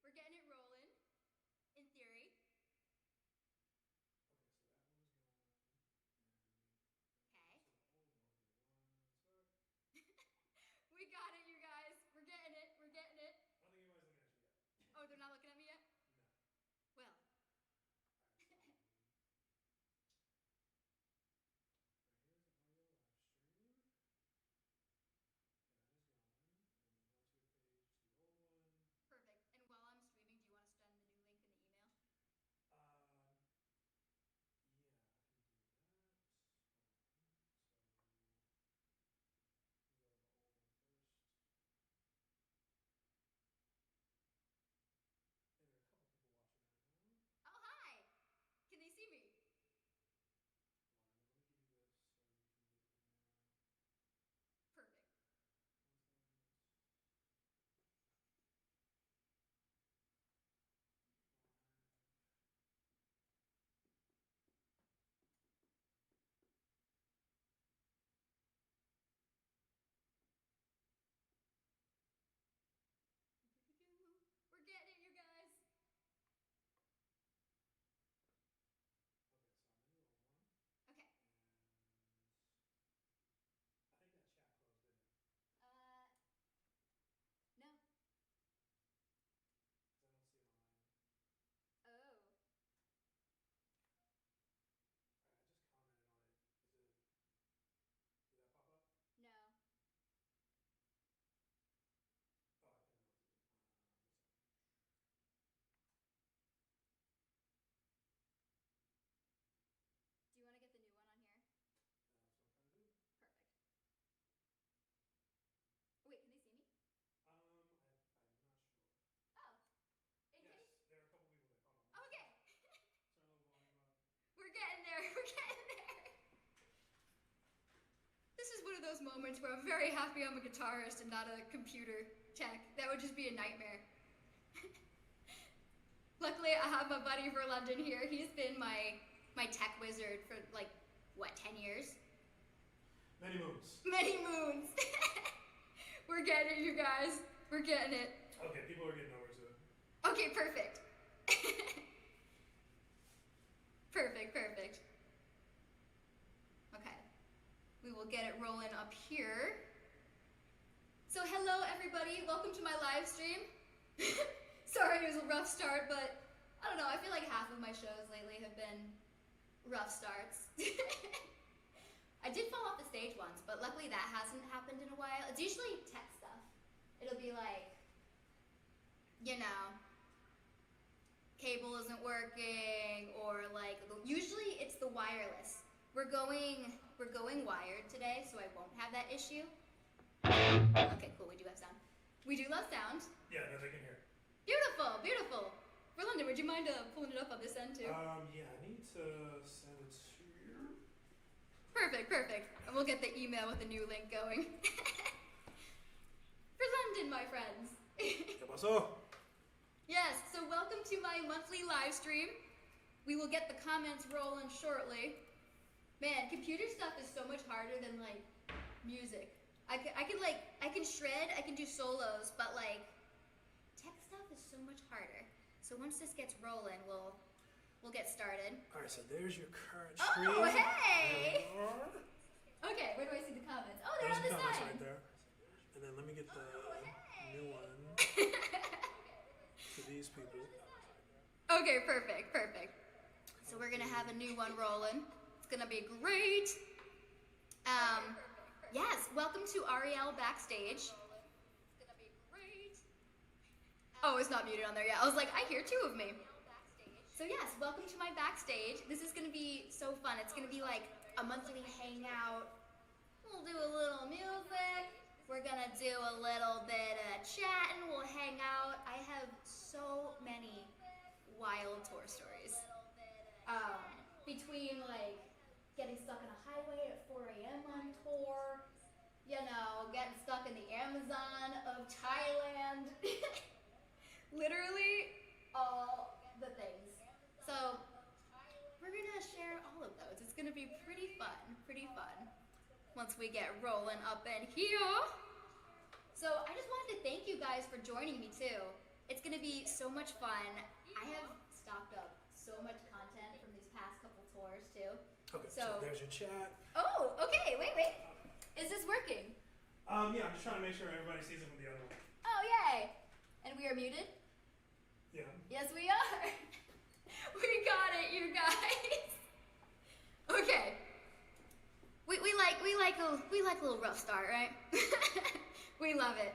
We're getting it rolling, in theory. Okay, so that one's going, Okay. and to the old one. Give me 1 sec. We got it, you guys. We're getting it. We're getting it. I don't think anybody's looking at you yet. Oh, they're not looking at me yet? No. Well. Alright, so right here's the audio live stream. That is going. And then once you page to the old one. Perfect. And while I'm streaming, do you want to send the new link in the email? Yeah, I can do that. Hold on. So we go to the old one first. Hey, there are a couple people watching right now. Oh, hi. Can they see me? Hold on, let me give you this so you can get in there. Perfect. We're getting it, you guys. Okay, so I'm in the old one. Okay. And I think that chat closed, didn't it? No. Because I don't see it on my end. Oh. Alright, I just commented on it. Did that pop up? No. Oh, I think I know what you mean. One sec. Do you want to get the new one on here? That's what I'm trying to do. Perfect. Oh, wait, can they see me? I'm not sure. Oh. Yes, there are a couple people there. Hold on. Oh, okay. Turn a little volume up. We're getting there. We're getting there. This is one of those moments where I'm very happy I'm a guitarist and not a computer tech. That would just be a nightmare. Luckily, I have my buddy for London here. He's been my tech wizard for like, what, 10 years? Many moons. Many moons. We're getting it, you guys. We're getting it. Okay, people are getting over to it. Okay, perfect. Perfect. Okay. We will get it rolling up here. So hello everybody, welcome to my live stream. Sorry it was a rough start, but I don't know, I feel like half of my shows lately have been rough starts. I did fall off the stage once, but luckily that hasn't happened in a while. It's usually tech stuff. It'll be like, you know, cable isn't working, or like, usually it's the wireless. We're going wired today, so I won't have that issue. Okay, cool, we do have sound. We do love sound. Yeah, no, they can hear. Beautiful. For London, would you mind pulling it up on this end too? Yeah, I need to send it to you. Perfect. And we'll get the email with the new link going. For London, my friends. ¿Qué pasó? Yes, so welcome to my monthly live stream. We will get the comments rolling shortly. Man, computer stuff is so much harder than like music. I can shred, I can do solos, but like tech stuff is so much harder. So once this gets rolling, we'll get started. All right, so there's your current stream. Oh, hey! Okay, where do I see the comments? Oh, they're on the comments side. right there. And then let me get the new one to these people. Okay, perfect. So we're gonna have a new one rolling. It's gonna be great. Yes, welcome to ARIEL Backstage. Oh, it's not muted on there yet. I was like, I hear two of me. So yes, welcome to my backstage. This is gonna be so fun. It's gonna be like a monthly hangout. We'll do a little music. We're gonna do a little bit of chatting. We'll hang out. I have so many wild tour stories. Between like getting stuck on a highway at 4 a.m. on tour, you know, getting stuck in the Amazon of Thailand. Literally all the things. So we're gonna share all of those. It's gonna be pretty fun once we get rolling up in here. So I just wanted to thank you guys for joining me too. It's gonna be so much fun. I have stocked up so much content from these past couple tours too. Okay, so there's your chat. Oh, okay, wait. Is this working? Yeah, I'm just trying to make sure everybody sees it from the other one. Oh, yay! And we are muted? Yeah. Yes, we are. We got it, you guys. Okay. We like a little rough start, right? We love it.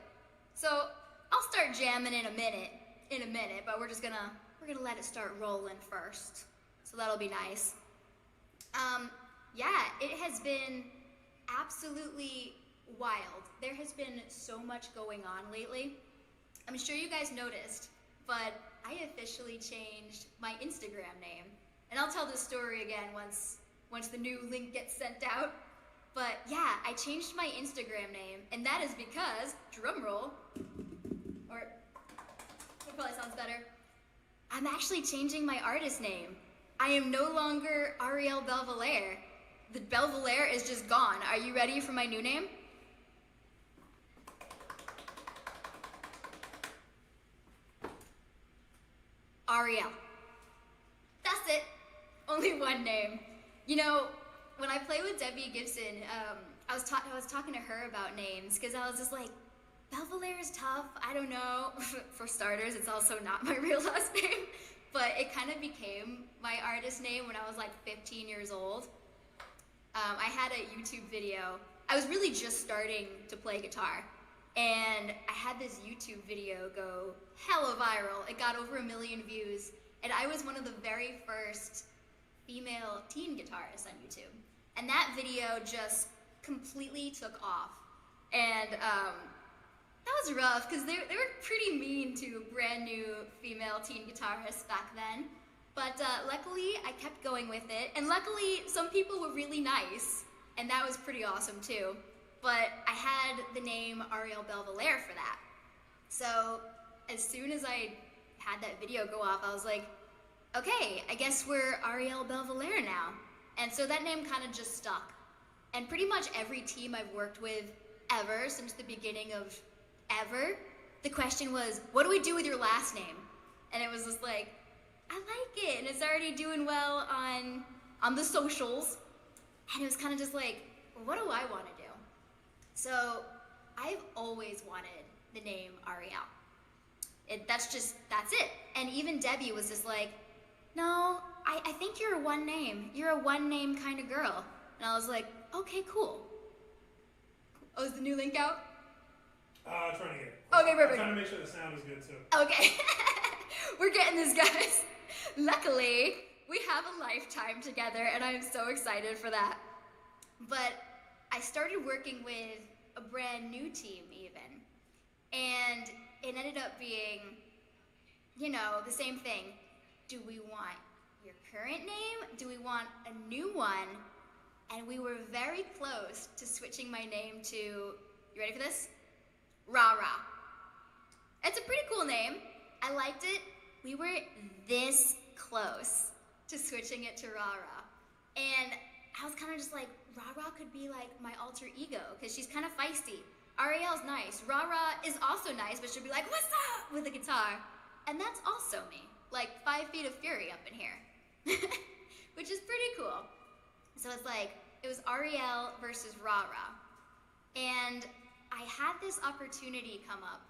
So I'll start jamming in a minute, but we're gonna let it start rolling first. So that'll be nice. Yeah, it has been absolutely wild. There has been so much going on lately. I'm sure you guys noticed, but I officially changed my Instagram name. And I'll tell this story again once the new link gets sent out. But yeah, I changed my Instagram name, and that is because, drumroll, or it probably sounds better, I'm actually changing my artist name. I am no longer Ariel Belvalere. The Belvalere is just gone. Are you ready for my new name? ARIEL. That's it. Only one name. You know, when I play with Debbie Gibson, I was talking to her about names because I was just like, Belvalere is tough. I don't know. For starters, it's also not my real last name, but it kind of became my artist name when I was like 15 years old. I had a YouTube video. I was really just starting to play guitar, and I had this YouTube video go hella viral. It got over 1 million views, and I was one of the very first female teen guitarists on YouTube. And that video just completely took off. And that was rough, because they were pretty mean to brand new female teen guitarists back then. But luckily, I kept going with it. And luckily, some people were really nice, and that was pretty awesome too. But I had the name Ariel Belvalere for that. So as soon as I had that video go off, I was like, okay, I guess we're Ariel Belvalere now. And so that name kind of just stuck. And pretty much every team I've worked with ever, since the beginning of ever, the question was, what do we do with your last name? And it was just like, I like it, and it's already doing well on the socials. And it was kind of just like, well, what do I want to do? So I've always wanted the name Ariel. That's it. And even Debbie was just like, no, I think you're a one name. You're a one name kind of girl. And I was like, okay, cool. Oh, is the new link out? Trying to get it. Okay, perfect. I'm trying to make sure the sound is good too. Okay. We're getting this, guys. Luckily, we have a lifetime together, and I'm so excited for that. But I started working with a brand new team even, and it ended up being, you know, the same thing. Do we want your current name? Do we want a new one? And we were very close to switching my name to, you ready for this? Ra-Ra. It's a pretty cool name. I liked it. We were this close to switching it to Ra-Ra. And I was kind of just like, Ra-Ra could be like my alter ego, because she's kind of feisty. Ariel's nice. Ra-Ra is also nice, but she'll be like, what's up, with a guitar. And that's also me. Like 5 feet of fury up in here. Which is pretty cool. So it's like, it was Ariel versus Ra-Ra. And I had this opportunity come up.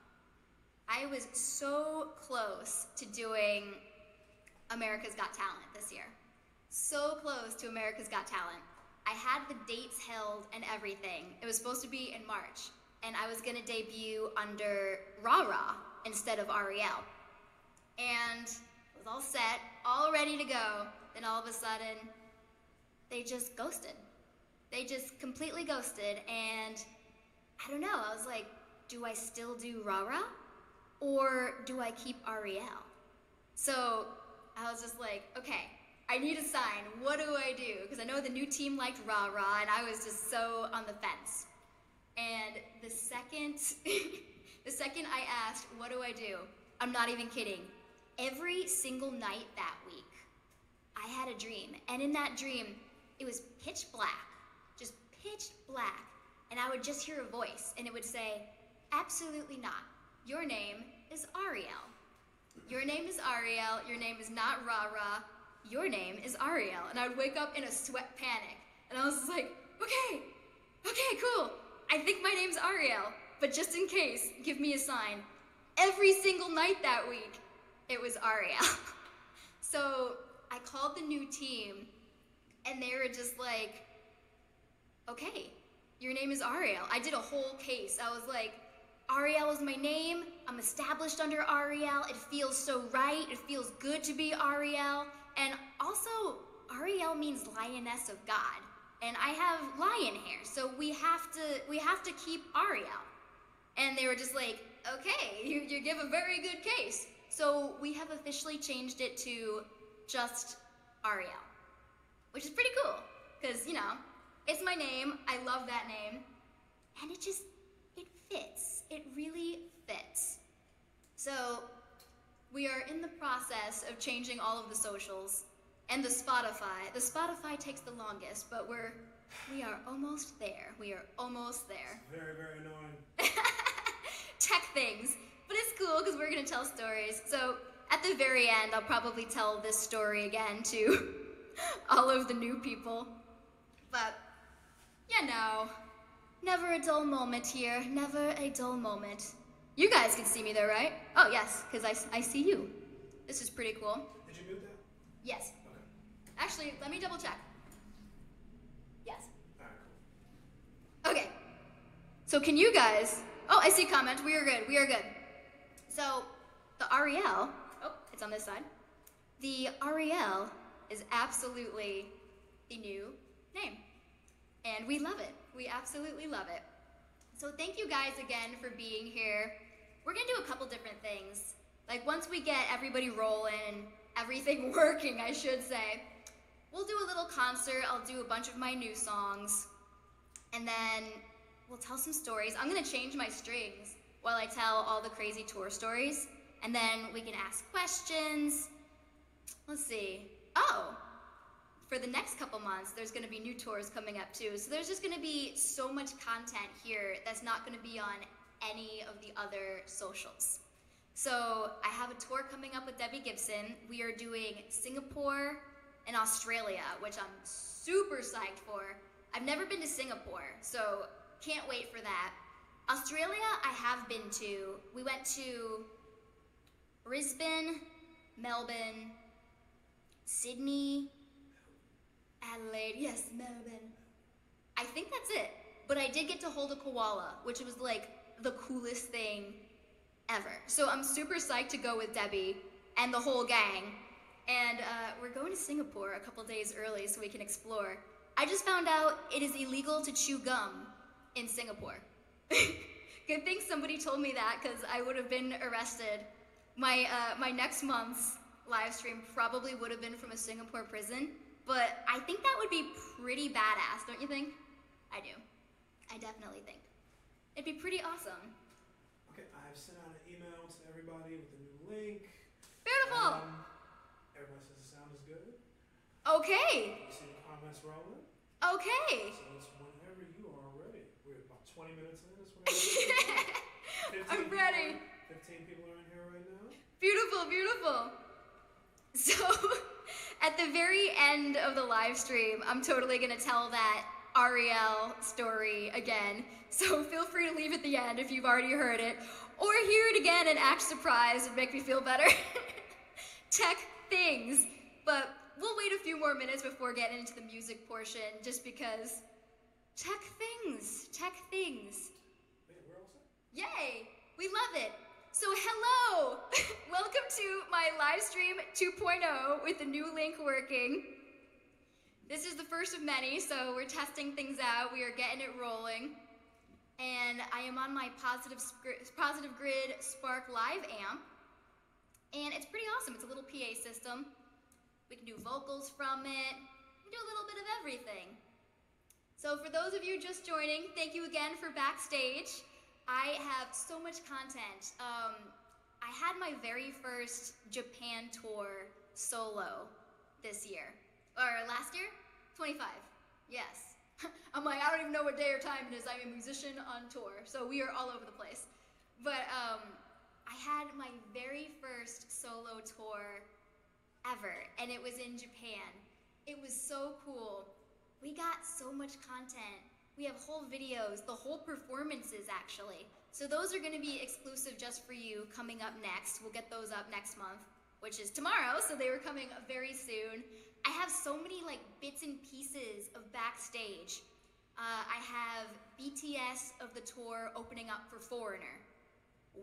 I was so close to doing America's Got Talent this year. So close to America's Got Talent. I had the dates held and everything. It was supposed to be in March, and I was gonna debut under Ra-Ra instead of Ariel. And it was all set, all ready to go. Then all of a sudden, they just ghosted. They just completely ghosted, and I don't know, I was like, do I still do Ra-Ra? Or do I keep Ariel? So I was just like, okay, I need a sign. What do I do? Because I know the new team liked Ra-Ra, and I was just so on the fence. And the second I asked, what do I do? I'm not even kidding. Every single night that week, I had a dream. And in that dream, it was pitch black, just pitch black. And I would just hear a voice, and it would say, absolutely not. Your name is Ariel. your name is Ariel, your name is not Ra-Ra, your name is Ariel. And I would wake up in a sweat panic. And I was just like, okay, cool. I think my name's Ariel, but just in case, give me a sign. Every single night that week, it was Ariel. So I called the new team, and they were just like, okay, your name is Ariel. I did a whole case. I was like, Ariel is my name. I'm established under Ariel. It feels so right. It feels good to be Ariel. And also, Ariel means lioness of God. And I have lion hair, so we have to keep Ariel. And they were just like, okay, you give a very good case. So we have officially changed it to just Ariel, which is pretty cool, because, you know, it's my name, I love that name, and it fits. It really fits. So we are in the process of changing all of the socials and the Spotify. The Spotify takes the longest, but we are almost there. We are almost there. It's very, very annoying. Tech things, but it's cool because we're gonna tell stories. So at the very end, I'll probably tell this story again to all of the new people. But, you know, never a dull moment here, never a dull moment. You guys can see me though, right? Oh yes, because I see you. This is pretty cool. Did you mute that? Yes. Okay. Actually, let me double check. Yes. All right, cool. Okay. So can you guys, oh, I see comment, we are good. So, the Ariel, oh, it's on this side. The Ariel is absolutely the new name. And we love it. We absolutely love it. So thank you guys again for being here. We're gonna do a couple different things. Like once we get everybody rolling and everything working, I should say, we'll do a little concert. I'll do a bunch of my new songs. And then we'll tell some stories. I'm gonna change my strings while I tell all the crazy tour stories. And then we can ask questions. Let's see. Oh, for the next couple months, there's gonna be new tours coming up too. So there's just gonna be so much content here that's not gonna be on any of the other socials. So I have a tour coming up with Debbie Gibson. We are doing Singapore and Australia, which I'm super psyched for. I've never been to Singapore, so can't wait for that. Australia, I have been to. We went to Brisbane, Melbourne, Sydney, Adelaide, yes, Melbourne. I think that's it. But I did get to hold a koala, which was like the coolest thing ever. So I'm super psyched to go with Debbie and the whole gang. And we're going to Singapore a couple days early so we can explore. I just found out it is illegal to chew gum in Singapore. Good thing somebody told me that, because I would have been arrested. My next month's live stream probably would have been from a Singapore prison, but I think that would be pretty badass, don't you think? I do. I definitely think. It'd be pretty awesome. Okay, I've sent out an email to everybody with a new link. Beautiful! Everybody says the sound is good. Okay! You see the comments rolling? Okay! So it's whenever you are ready. We're about 20 minutes in. It's whenever I'm ready. 15 people are in here right now. Beautiful, beautiful. So, at the very end of the live stream, I'm totally gonna tell that Ariel story again. So feel free to leave at the end if you've already heard it, or hear it again and act surprised and make me feel better. Tech things. But we'll wait a few more minutes before getting into the music portion, just because tech things. Wait, we're all set? Yay! We love it. So hello! Welcome to my live stream 2.0 with the new link working. This is the first of many, so we're testing things out. We are getting it rolling. And I am on my Positive Grid Spark Live amp. And it's pretty awesome. It's a little PA system. We can do vocals from it. We can do a little bit of everything. So for those of you just joining, thank you again for Backstage. I have so much content. I had my very first Japan tour solo this year. Or last year? 25. Yes. I'm like, I don't even know what day or time it is. I'm a musician on tour. So we are all over the place. But I had my very first solo tour ever, and it was in Japan. It was so cool. We got so much content. We have whole videos, the whole performances actually. So those are gonna be exclusive just for you coming up next. We'll get those up next month, which is tomorrow, so they were coming very soon. I have so many like bits and pieces of Backstage. I have BTS of the tour opening up for Foreigner.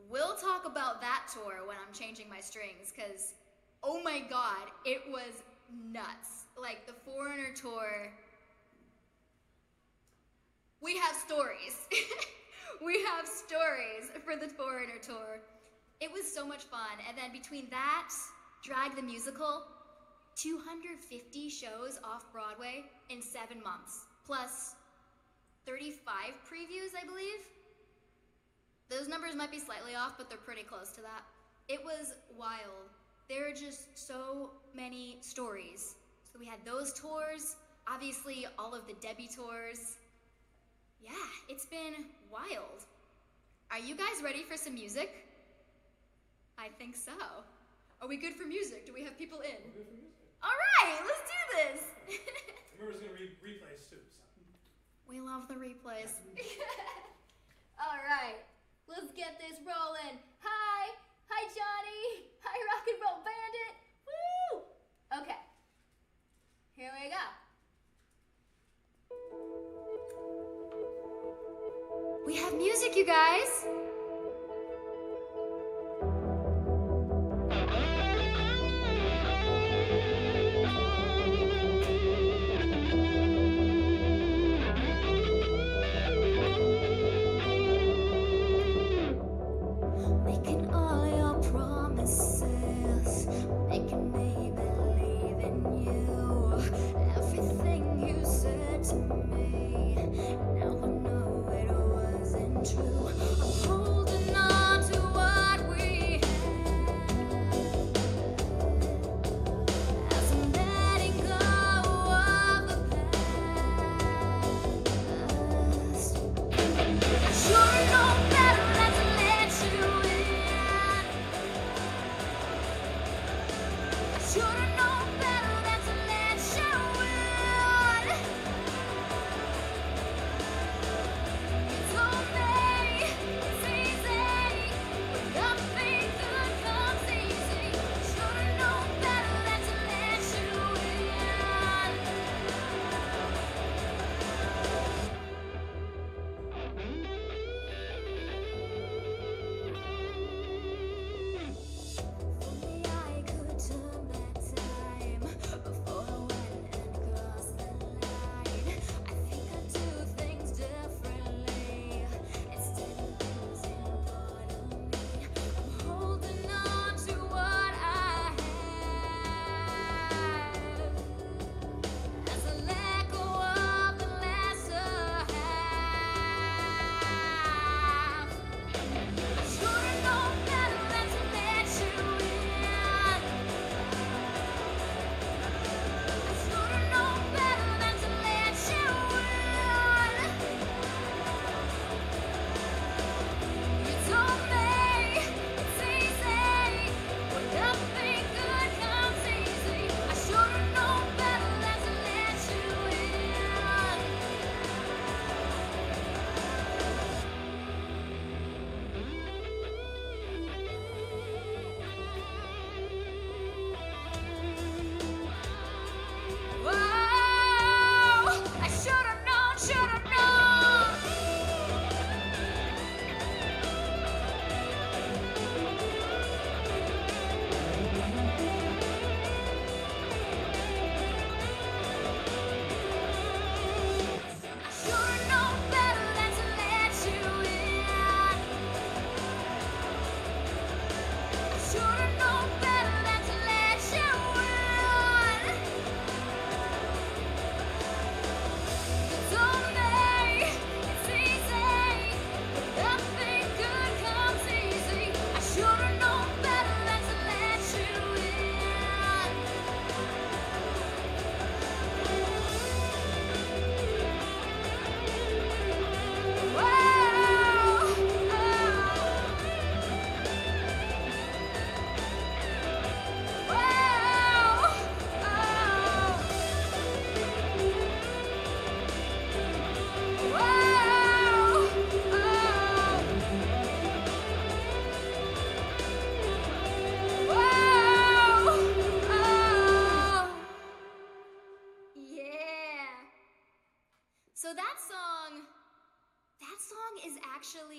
We'll talk about that tour when I'm changing my strings, cause oh my god, it was nuts. Like the Foreigner tour, we have stories. We have stories for the Foreigner tour. It was so much fun. And then between that, Drag the Musical, 250 shows off Broadway in 7 months, plus 35 previews, I believe. Those numbers might be slightly off, but they're pretty close to that. It was wild. There are just so many stories. So we had those tours, obviously all of the Debbie tours. Yeah, it's been wild. Are you guys ready for some music? I think so. Are we good for music? Do we have people in? We're good for music. All right, let's do this. Remember, it's gonna replays too. So. We love the replays. All right, let's get this rolling. Hi Johnny. Hi Rock and Roll Bandit. Woo! Okay, here we go. We have music, you guys. Making all your promises, making me believe in you. Everything you said to me, now I know it wasn't true.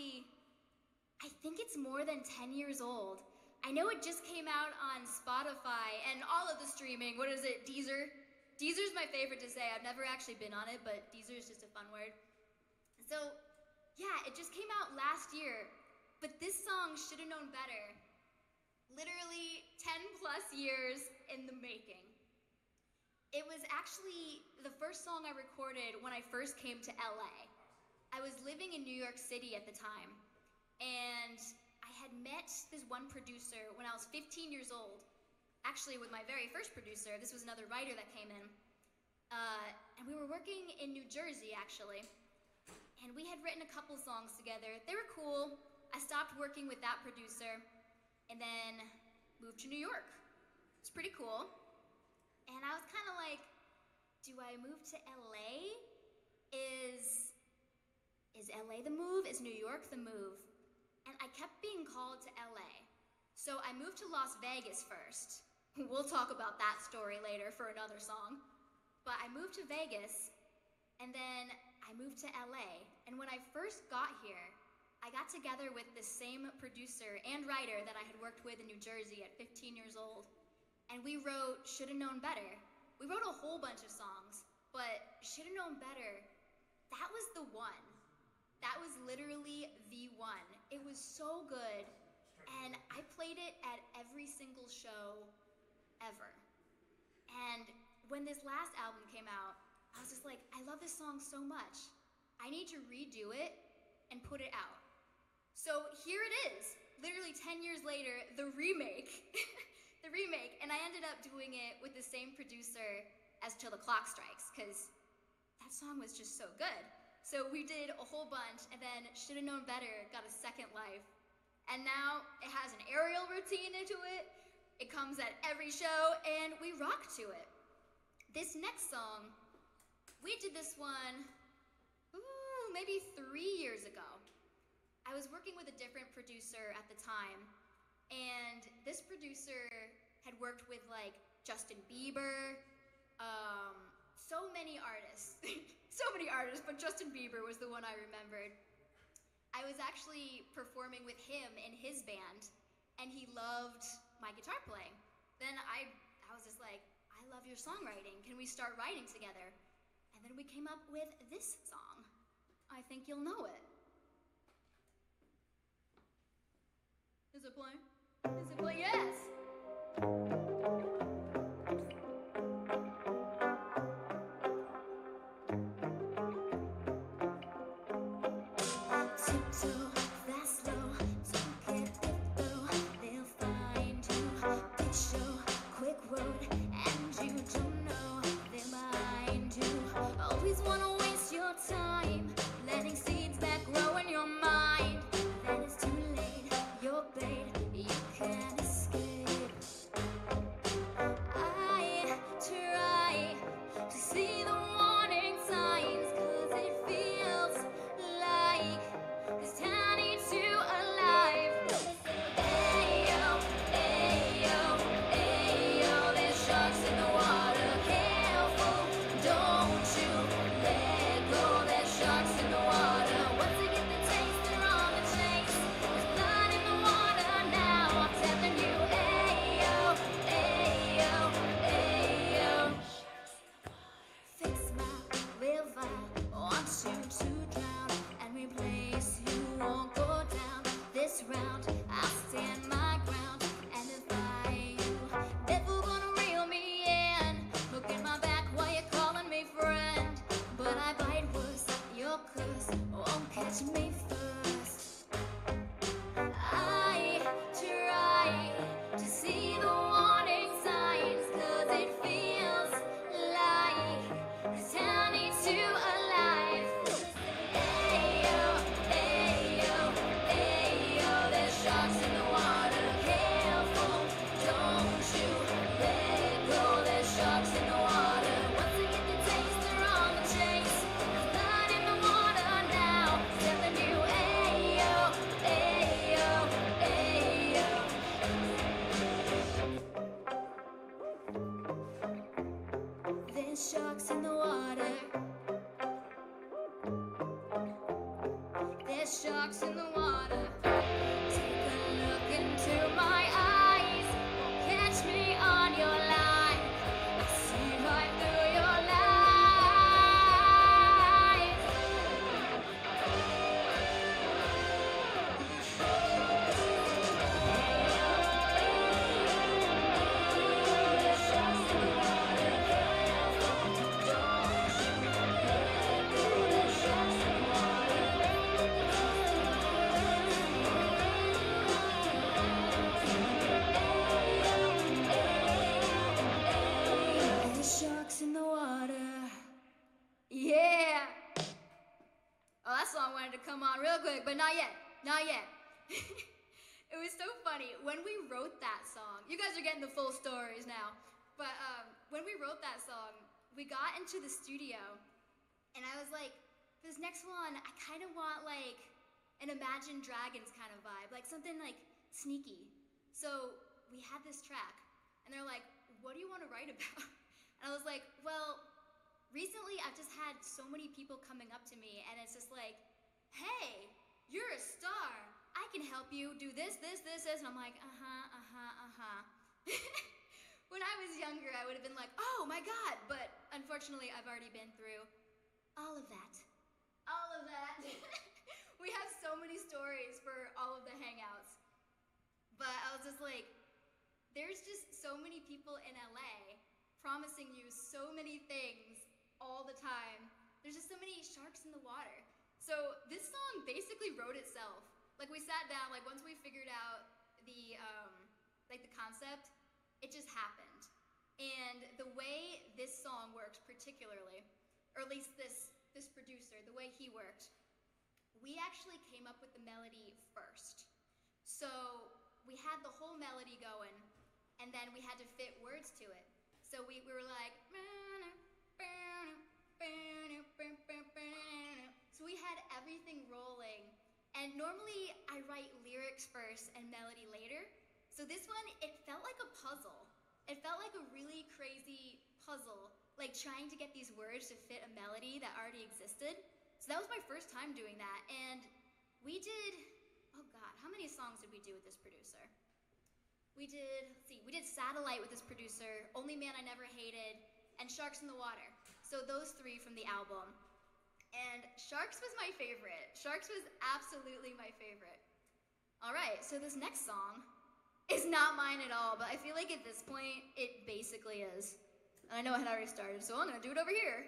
actually, I think it's more than 10 years old. I know it just came out on Spotify and all of the streaming. What is it, Deezer? Deezer's my favorite to say. I've never actually been on it, but Deezer is just a fun word. So, yeah, it just came out last year, but this song should have known better. Literally 10 plus years in the making. It was actually the first song I recorded when I first came to LA. I was living in New York City at the time, and I had met this one producer when I was 15 years old. Actually, with my very first producer. This was another writer that came in. And we were working in New Jersey, actually. And we had written a couple songs together. They were cool. I stopped working with that producer and then moved to New York. It's pretty cool. And I was kind of like, do I move to LA? Is LA the move? Is New York the move? And I kept being called to LA. So I moved to Las Vegas first. We'll talk about that story later for another song. But I moved to Vegas, and then I moved to LA. And when I first got here, I got together with the same producer and writer that I had worked with in New Jersey at 15 years old. And we wrote Shoulda Known Better. We wrote a whole bunch of songs, but Shoulda Known Better, that was the one. That was literally the one. It was so good, and I played it at every single show ever. And when this last album came out, I was just like, I love this song so much. I need to redo it and put it out. So here it is, literally 10 years later, the remake. The remake, and I ended up doing it with the same producer as Till the Clock Strikes, because that song was just so good. So we did a whole bunch, and then Shoulda Known Better got a second life. And now it has an ARIEL routine into it. It comes at every show, and we rock to it. This next song, we did this one, maybe 3 years ago. I was working with a different producer at the time, and this producer had worked with like Justin Bieber, so many artists, but Justin Bieber was the one I remembered. I was actually performing with him in his band, and he loved my guitar playing. Then I was just like, I love your songwriting. Can we start writing together? And then we came up with this song. I think you'll know it. Is it playing? Is it playing? Yes! Tiptoe, fast slow, don't get it though. They'll find you, they show quick road, and you don't know they mind you. Always wanna waste your time, letting seeds that grow in your mind. Then it's too late, you're bait. quick, but not yet. Not yet. It was so funny. When we wrote that song, you guys are getting the full stories now, but when we wrote that song, we got into the studio, and I was like, this next one, I kind of want like an Imagine Dragons kind of vibe, like something like sneaky. So we had this track, and they're like, what do you want to write about? And I was like, well, recently I've just had so many people coming up to me, and it's just like, hey, you're a star. I can help you do this, this, this, this. And I'm like, When I was younger, I would have been like, oh my God. But unfortunately, I've already been through all of that. All of that. We have so many stories for all of the hangouts. But I was just like, there's just so many people in LA promising you so many things all the time. There's just so many sharks in the water. So this song basically wrote itself. Like we sat down, like once we figured out the concept, it just happened. And the way this song works particularly, or at least this producer, the way he worked, we actually came up with the melody first. So we had the whole melody going, and then we had to fit words to it. So we were like, so we had everything rolling. And normally I write lyrics first and melody later. So this one, it felt like a puzzle. It felt like a really crazy puzzle, like trying to get these words to fit a melody that already existed. So that was my first time doing that. And we did, oh God, how many songs did we do with this producer? We did Satellite with this producer, Only Man I Never Hated, and Sharks in the Water. So those three from the album. And Sharks was my favorite. Sharks was absolutely my favorite. All right, so this next song is not mine at all, but I feel like at this point, it basically is. And I know I had already started, so I'm gonna do it over here.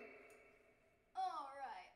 All right.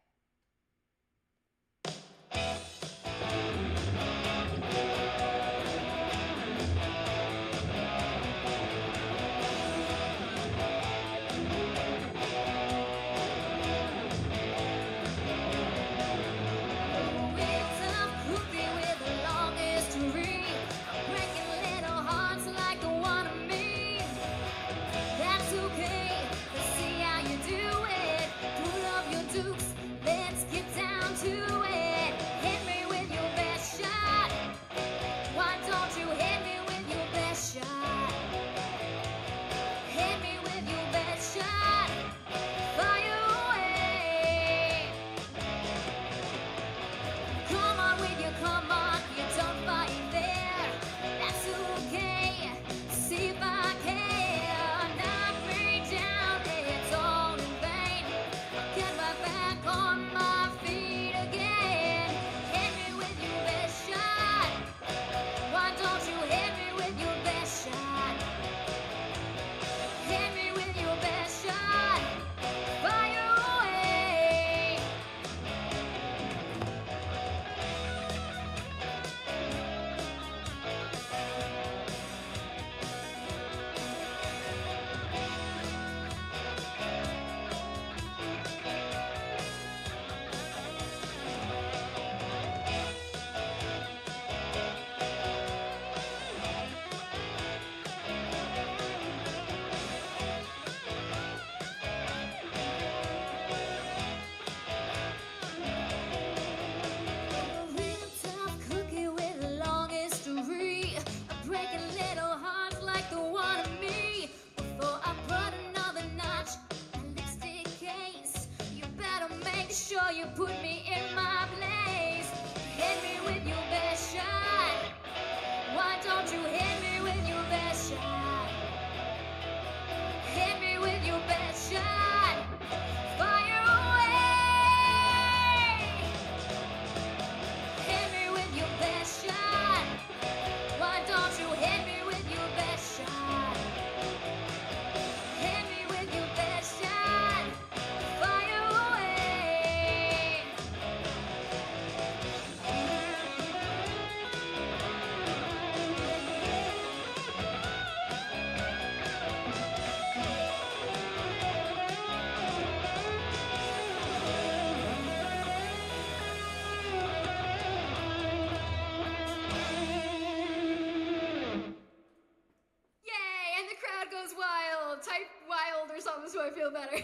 I feel better.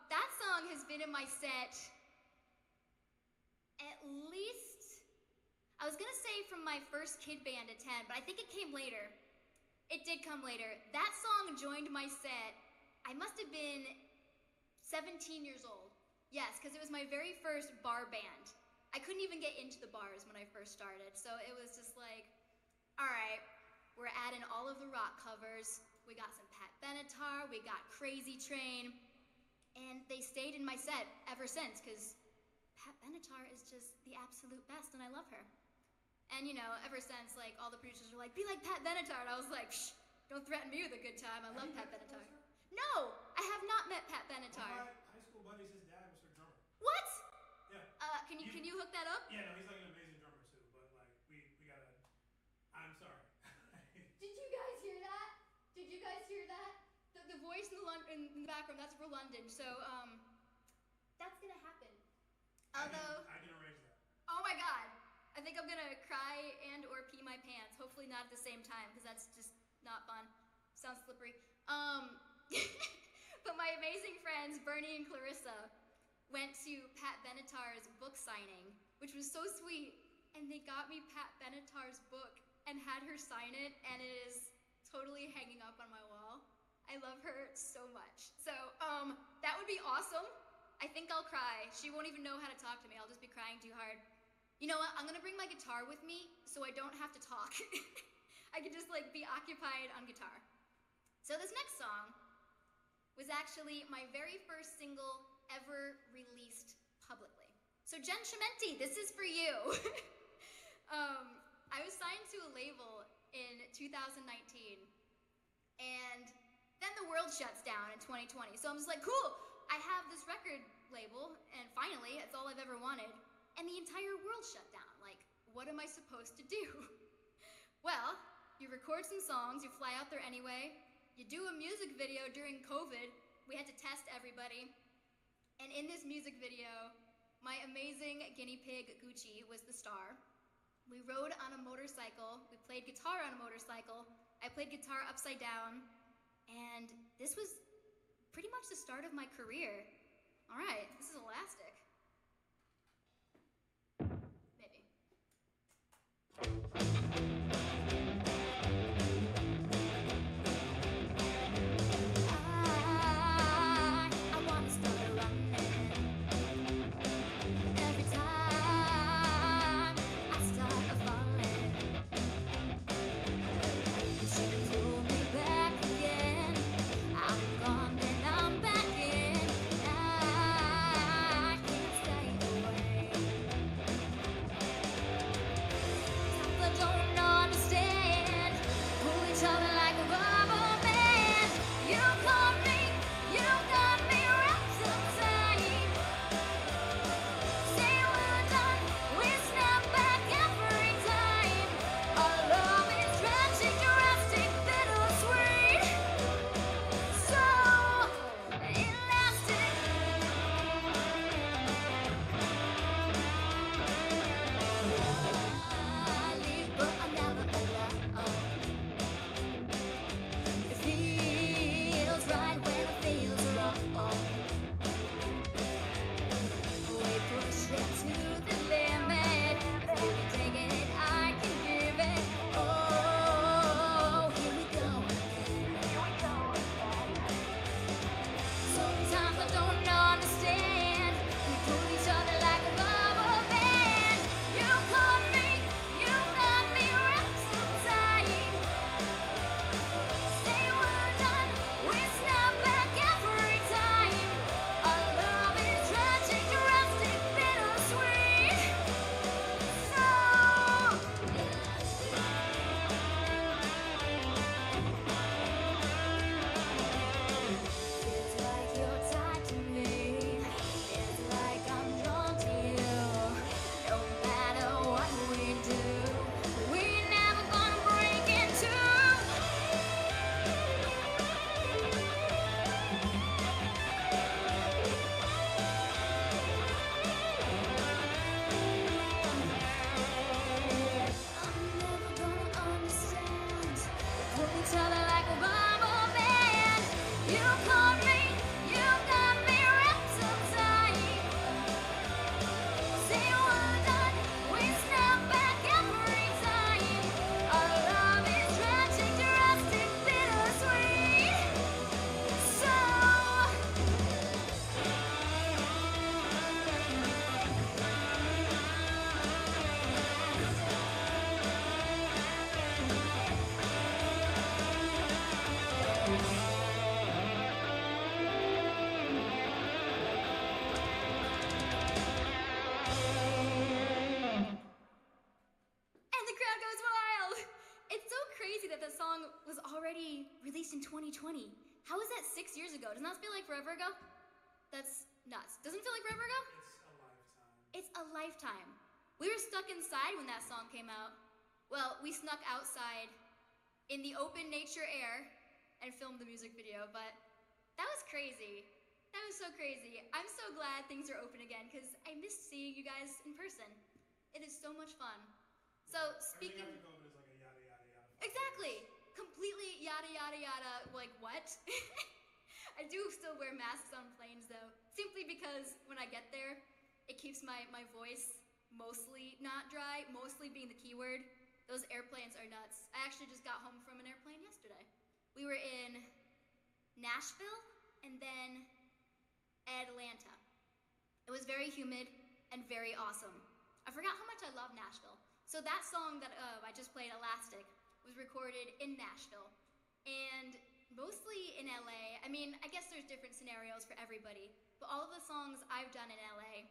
That song has been in my set at least, I was gonna say from my first kid band at 10, but I think it came later. It did come later. That song joined my set, I must have been 17 years old. Yes, because it was my very first bar band. I couldn't even get into the bars when I first started, so it was just like, all right, we're adding all of the rock covers. We got some Pat Benatar, we got Crazy Train, and they stayed in my set ever since, because Pat Benatar is just the absolute best, and I love her. And you know, ever since, like, all the producers were like, be like Pat Benatar, and I was like, shh, don't threaten me with a good time. I love Pat Benatar. No, I have not met Pat Benatar. My high school buddies, his dad was her drummer. What? Yeah. Can you hook that up? Yeah, no, he's like an amazing drummer too, but like we gotta. I'm sorry. Did you guys hear that? Did you guys hear that? The voice in the background, that's for London. So that's gonna happen. Although I can arrange that. Oh my God, I think I'm gonna cry and or pee my pants. Hopefully not at the same time, because that's just not fun. Sounds slippery. But my amazing friends Bernie and Clarissa went to Pat Benatar's book signing, which was so sweet, and they got me Pat Benatar's book and had her sign it, and it is totally hanging up on my wall. I love her so much. So that would be awesome. I think I'll cry. She won't even know how to talk to me. I'll just be crying too hard. You know what? I'm gonna bring my guitar with me so I don't have to talk. I can just like be occupied on guitar. So this next song was actually my very first single ever released publicly. So Jen Chimenti, this is for you. I was signed to a label in 2019, and then the world shuts down in 2020. So I'm just like, cool, I have this record label, and finally, it's all I've ever wanted. And the entire world shut down. Like, what am I supposed to do? Well, you record some songs, you fly out there anyway, you do a music video during COVID. We had to test everybody. And in this music video, my amazing guinea pig, Gucci, was the star. We rode on a motorcycle, we played guitar on a motorcycle, I played guitar upside down, and this was pretty much the start of my career. All right, this is Elastic. Maybe. I wanna start running. Every time I start falling, she pull me back again. I'm gone, then I'm back in. I already released in 2020. How is that 6 years ago? Doesn't that feel like forever ago? That's nuts. Doesn't it feel like forever ago? It's a lifetime. It's a lifetime. We were stuck inside when that song came out. Well, we snuck outside in the open nature air and filmed the music video, but that was crazy. That was so crazy. I'm so glad things are open again because I miss seeing you guys in person. It is so much fun. So speaking... Everything after COVID is like a yada yada yada. Exactly. Completely yada yada yada, like what? I do still wear masks on planes though, simply because when I get there, it keeps my voice mostly not dry, mostly being the keyword. Those airplanes are nuts. I actually just got home from an airplane yesterday. We were in Nashville and then Atlanta. It was very humid and very awesome. I forgot how much I love Nashville. So that song that I just played, Elastic, was recorded in Nashville and mostly in LA. I mean, I guess there's different scenarios for everybody, but all of the songs I've done in LA,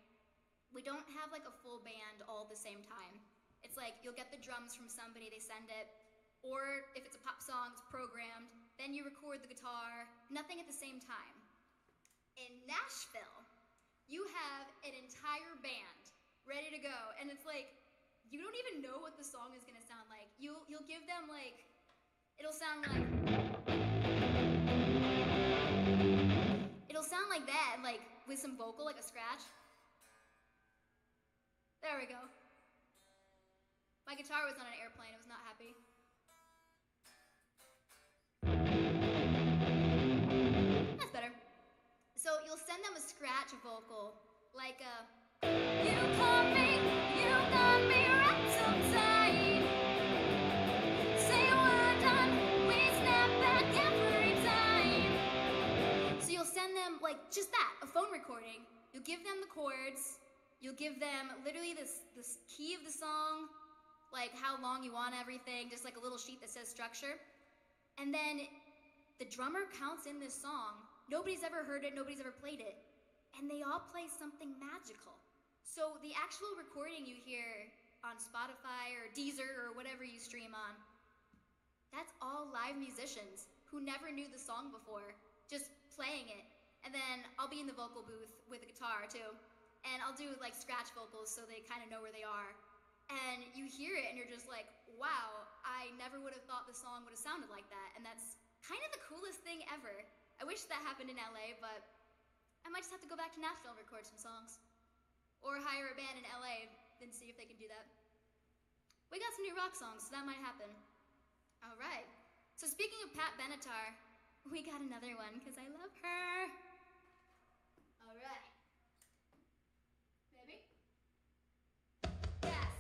we don't have like a full band all at the same time. It's like you'll get the drums from somebody, they send it, or if it's a pop song, it's programmed, then you record the guitar, nothing at the same time. In Nashville, you have an entire band ready to go, and it's like, you don't even know what the song is gonna sound like. You'll give them like, it'll sound like that, like with some vocal, like a scratch. There we go. My guitar was on an airplane, it was not happy. That's better. So you'll send them a scratch vocal, like a, you got me right so tight. Say we're done, we snap back every time. So you'll send them like just that, a phone recording. You'll give them the chords, you'll give them literally this key of the song, like how long you want everything, just like a little sheet that says structure. And then the drummer counts in this song. Nobody's ever heard it, nobody's ever played it. And they all play something magical. So the actual recording you hear on Spotify or Deezer or whatever you stream on, that's all live musicians who never knew the song before, just playing it. And then I'll be in the vocal booth with a guitar too. And I'll do like scratch vocals so they kind of know where they are. And you hear it and you're just like, wow, I never would have thought the song would have sounded like that. And that's kind of the coolest thing ever. I wish that happened in LA, but I might just have to go back to Nashville and record some songs. Or hire a band in LA and see if they can do that. We got some new rock songs, so that might happen. All right. So speaking of Pat Benatar, we got another one because I love her. All right. Baby? Yes.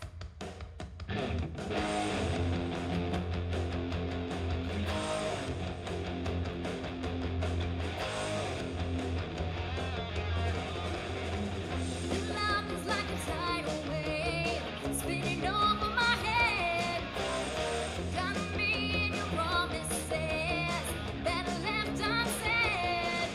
Love is like a tidal wave spinning over my head. Got me in your promises that are left unsaid.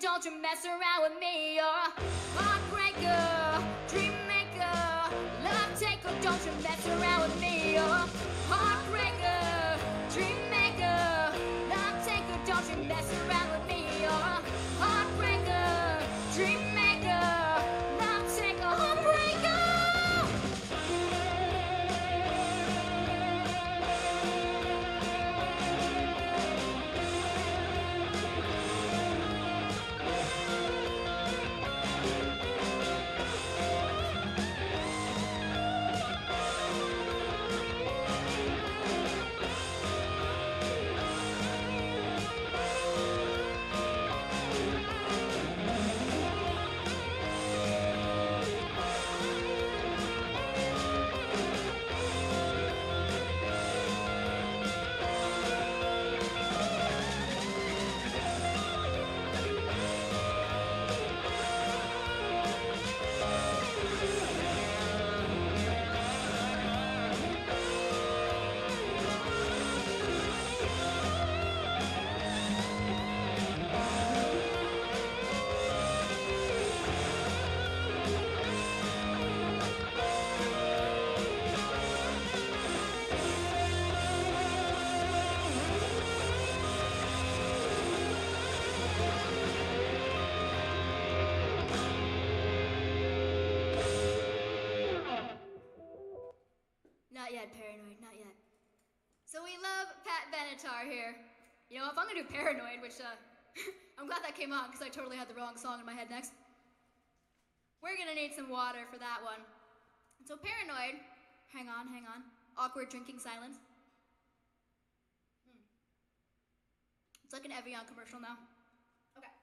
don't you mess around with me. You're a heartbreaker, dream maker, love taker, don't you mess around with me. You're a heartbreaker, dream maker, love taker, don't you mess around with me. You're a heartbreaker, dream maker, love taker, heartbreaker. Not yet, Paranoid, not yet. So we love Pat Benatar here. You know, if I'm gonna do Paranoid, which, I'm glad that came on, because I totally had the wrong song in my head next. We're gonna need some water for that one. So Paranoid, hang on. Awkward drinking silence. It's like an Evian commercial now. Okay.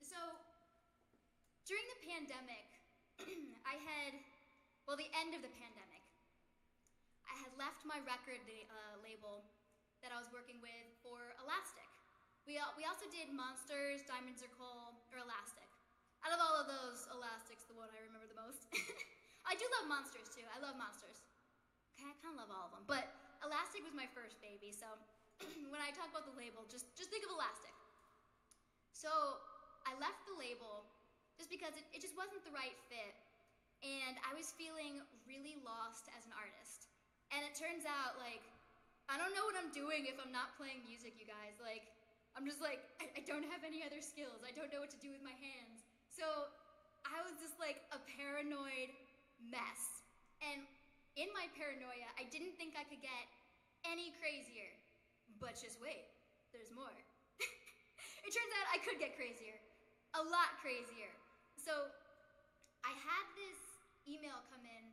So, during the pandemic, the end of the pandemic, I had left my record label that I was working with for Elastic. We also did Monsters, Diamonds Are Coal, or Elastic. Out of all of those, Elastic's the one I remember the most. I do love Monsters too. I love Monsters. Okay, I kind of love all of them, but Elastic was my first baby, so when I talk about the label, just think of Elastic. So I left the label just because it just wasn't the right fit, and I was feeling really lost as an artist. And it turns out, like, I don't know what I'm doing if I'm not playing music, you guys. Like, I'm just like, I don't have any other skills. I don't know what to do with my hands. So I was just like a paranoid mess. And in my paranoia, I didn't think I could get any crazier. But just wait, there's more. It turns out I could get crazier, a lot crazier. So I had this email come in,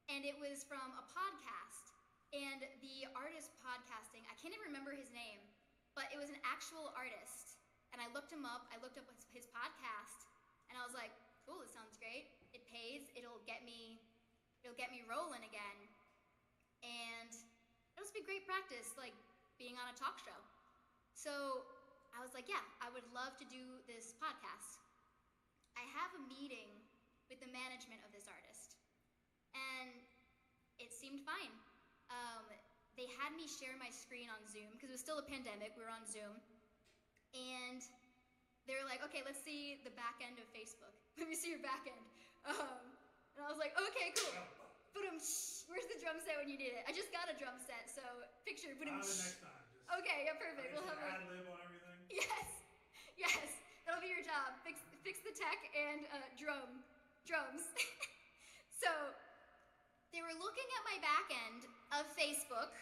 and it was from a podcast. And the artist podcasting, I can't even remember his name, but it was an actual artist. And I looked him up, I looked up his podcast, and I was like, cool, this sounds great. It pays, it'll get me rolling again. And it'll just be great practice, like being on a talk show. So I was like, yeah, I would love to do this podcast. I have a meeting with the management of this artist, and it seemed fine. They had me share my screen on Zoom, because it was still a pandemic, we were on Zoom, and they were like, okay, let's see the back end of Facebook. Let me see your back end. And I was like, okay, cool. Where's the drum set when you need it? I just got a drum set, so picture. I'll have it next time. Okay, yeah, perfect. We'll have ad lib on everything. Yes, that'll be your job. Fix the tech and drums. So they were looking at my back end of Facebook,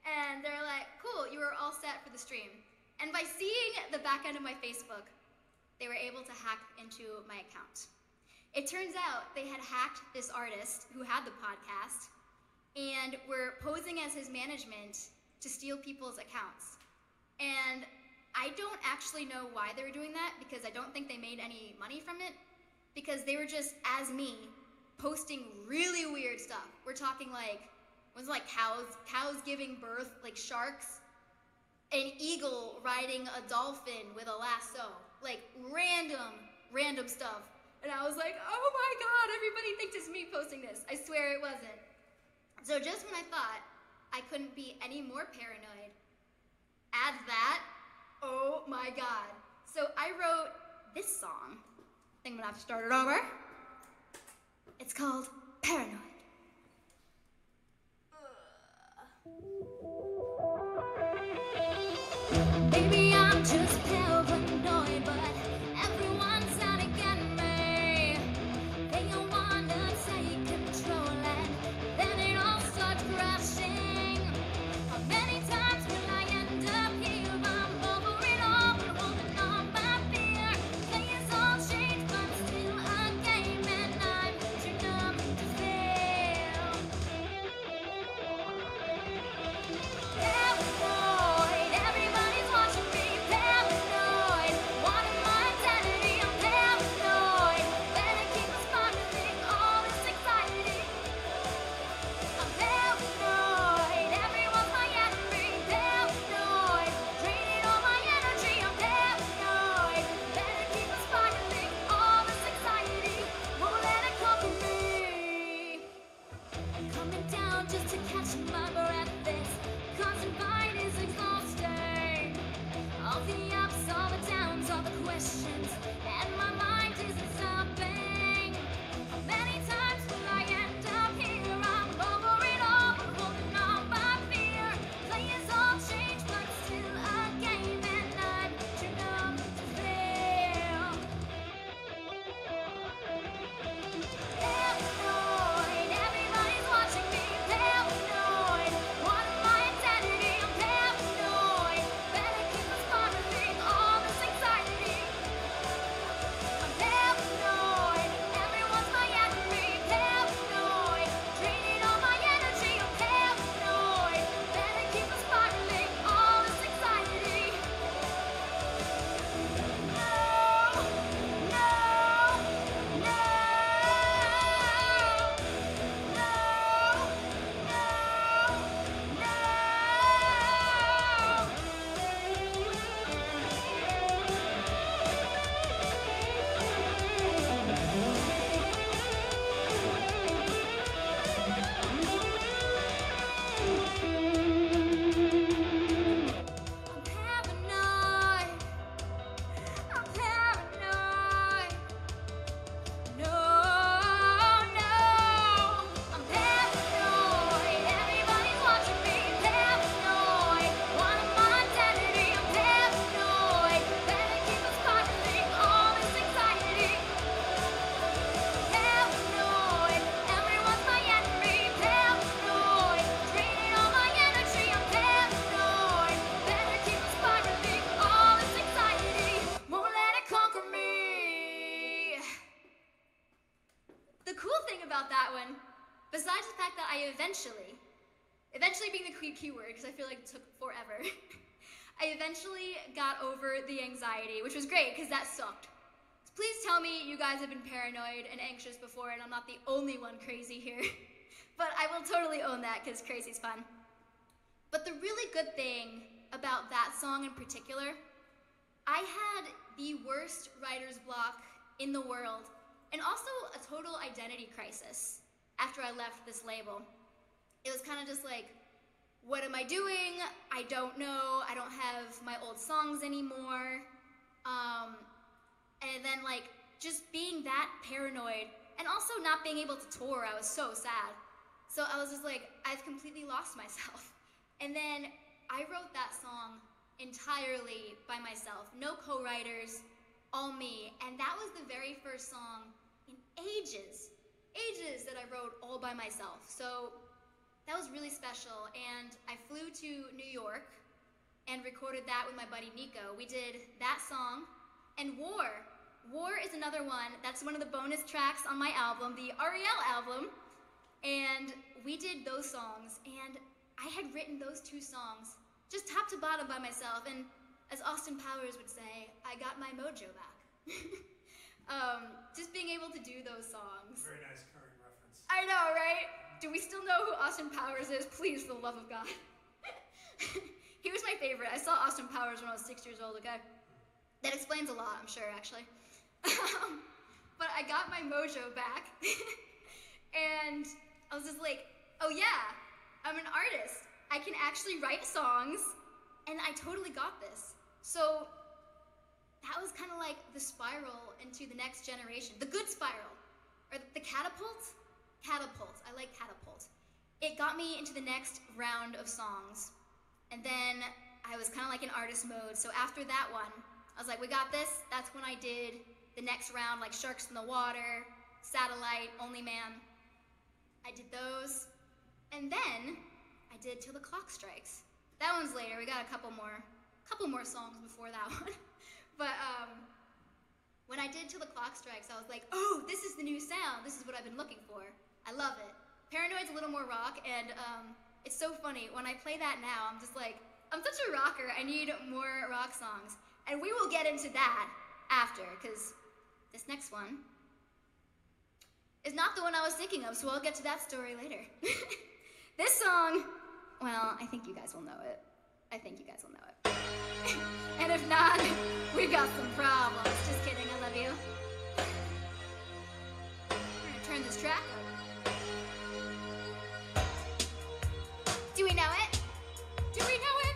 and they're like, cool, you are all set for the stream. And by seeing the back end of my Facebook, they were able to hack into my account. It turns out they had hacked this artist who had the podcast and were posing as his management to steal people's accounts. And I don't actually know why they were doing that, because I don't think they made any money from it, because they were just, as me, posting really weird stuff. We're talking like, was like cows giving birth, like sharks, an eagle riding a dolphin with a lasso, like random stuff. And I was like, oh my God, everybody thinks it's me posting this. I swear it wasn't. So just when I thought I couldn't be any more paranoid, add that Oh my god. So I wrote this song. I think I'm gonna have to start it over. It's called Paranoid. Maybe I'm just paranoid, but everyone's out to get me. They all wanna take control and then it all starts crashing. How many times will I end up here? I'm over it all, but holding on by fear. Players all change, but still a game, and I'm too numb to fail. Paranoid, everybody's watching me. Paranoid, wanting my identity. I'm paranoid, better keep on spiraling all this anxiety. I'm paranoid, everyone's my enemy. Paranoid, draining all my energy. I'm paranoid, better keep on spiraling all this anxiety. Won't let it conquer me. Coming down just to catch my breath. This constant fight is exhausting. All the ups, all the downs, all the questions, and my mind isn't stopping. How many times will I end up here? I'm over it all, but holding on by fear. Players all change, but still a game, and I'm too numb to fail. Paranoid, everybody's watching me. Paranoid, wanting my identity. I'm paranoid, better keep on spiraling all this anxiety. I'm paranoid, everyone's my enemy. Paranoid, draining all my energy. I'm paranoid, better keep on spiraling all this anxiety. No, no, no. I'm paranoid. No, no, I'm paranoid. Everybody's watching me. Paranoid, wanting my identity. I'm paranoid, better keep on spiraling all this anxiety. Paranoid, everyone's my enemy. Paranoid, draining all my energy. I'm paranoid, better keep on spiraling all this anxiety. Won't let it conquer me. The cool thing about that one, besides the fact that I eventually being the key word because I feel like it took forever, I eventually got over the anxiety, which was great because that sucked. So please tell me you guys have been paranoid and anxious before and I'm not the only one crazy here. But I will totally own that because crazy's fun. But the really good thing about that song in particular, I had the worst writer's block in the world and also a total identity crisis after I left this label. It was kind of just like, what am I doing? I don't know. I don't have my old songs anymore. And then like just being that paranoid and also not being able to tour, I was so sad. So I was just like, I've completely lost myself. And then I wrote that song entirely by myself, no co-writers, all me. And that was the very first song in ages that I wrote all by myself. So that was really special. And I flew to New York and recorded that with my buddy Nico. We did that song and War. War is another one. That's one of the bonus tracks on my album, the ARIEL album. And we did those songs. And I had written those two songs just top to bottom by myself. And as Austin Powers would say, I got my mojo back. Just being able to do those songs. Very nice current reference. I know, right? Do we still know who Austin Powers is? Please, for the love of God. He was my favorite. I saw Austin Powers when I was 6 years old, okay? That explains a lot, I'm sure, actually. But I got my mojo back. And I was just like, oh yeah, I'm an artist. I can actually write songs, and I totally got this. So that was kind of like the spiral into the next generation, the good spiral, or the catapult? Catapult, I like catapult. It got me into the next round of songs, and then I was kind of like in artist mode, so after that one, I was like, we got this. That's when I did the next round, like Sharks in the Water, Satellite, Only Man. I did those, and then I did Till the Clock Strikes. That one's later. We got a couple more songs before that one. But when I did Till the Clock Strikes, I was like, oh, this is the new sound. This is what I've been looking for. I love it. Paranoid's a little more rock, and it's so funny. When I play that now, I'm just like, I'm such a rocker. I need more rock songs. And we will get into that after, because this next one is not the one I was thinking of, so I'll get to that story later. This song, well, I think you guys will know it. And if not, we've got some problems. Just kidding, I love you. We're gonna turn this track up. Do we know it? Do we know it?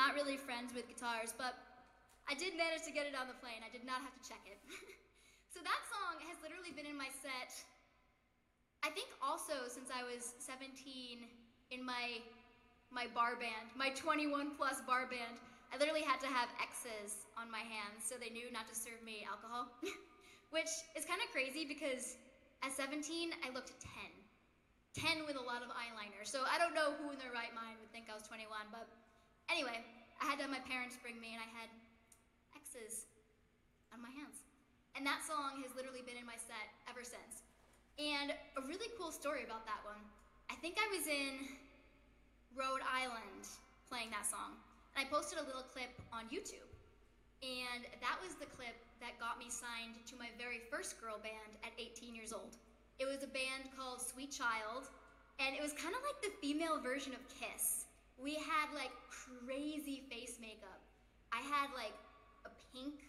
not really friends with guitars, but I did manage to get it on the plane. I did not have to check it. So that song has literally been in my set, I think also since I was 17 in my bar band, my 21 plus bar band. I literally had to have X's on my hands so they knew not to serve me alcohol, which is kind of crazy because at 17, I looked 10. 10 with a lot of eyeliner. So I don't know who in their right mind would think I was 21, but anyway, I had to have my parents bring me and I had X's on my hands. And that song has literally been in my set ever since. And a really cool story about that one. I think I was in Rhode Island playing that song. And I posted a little clip on YouTube. And that was the clip that got me signed to my very first girl band at 18 years old. It was a band called Sweet Child, and it was kind of like the female version of Kiss. We had like crazy face makeup. I had like a pink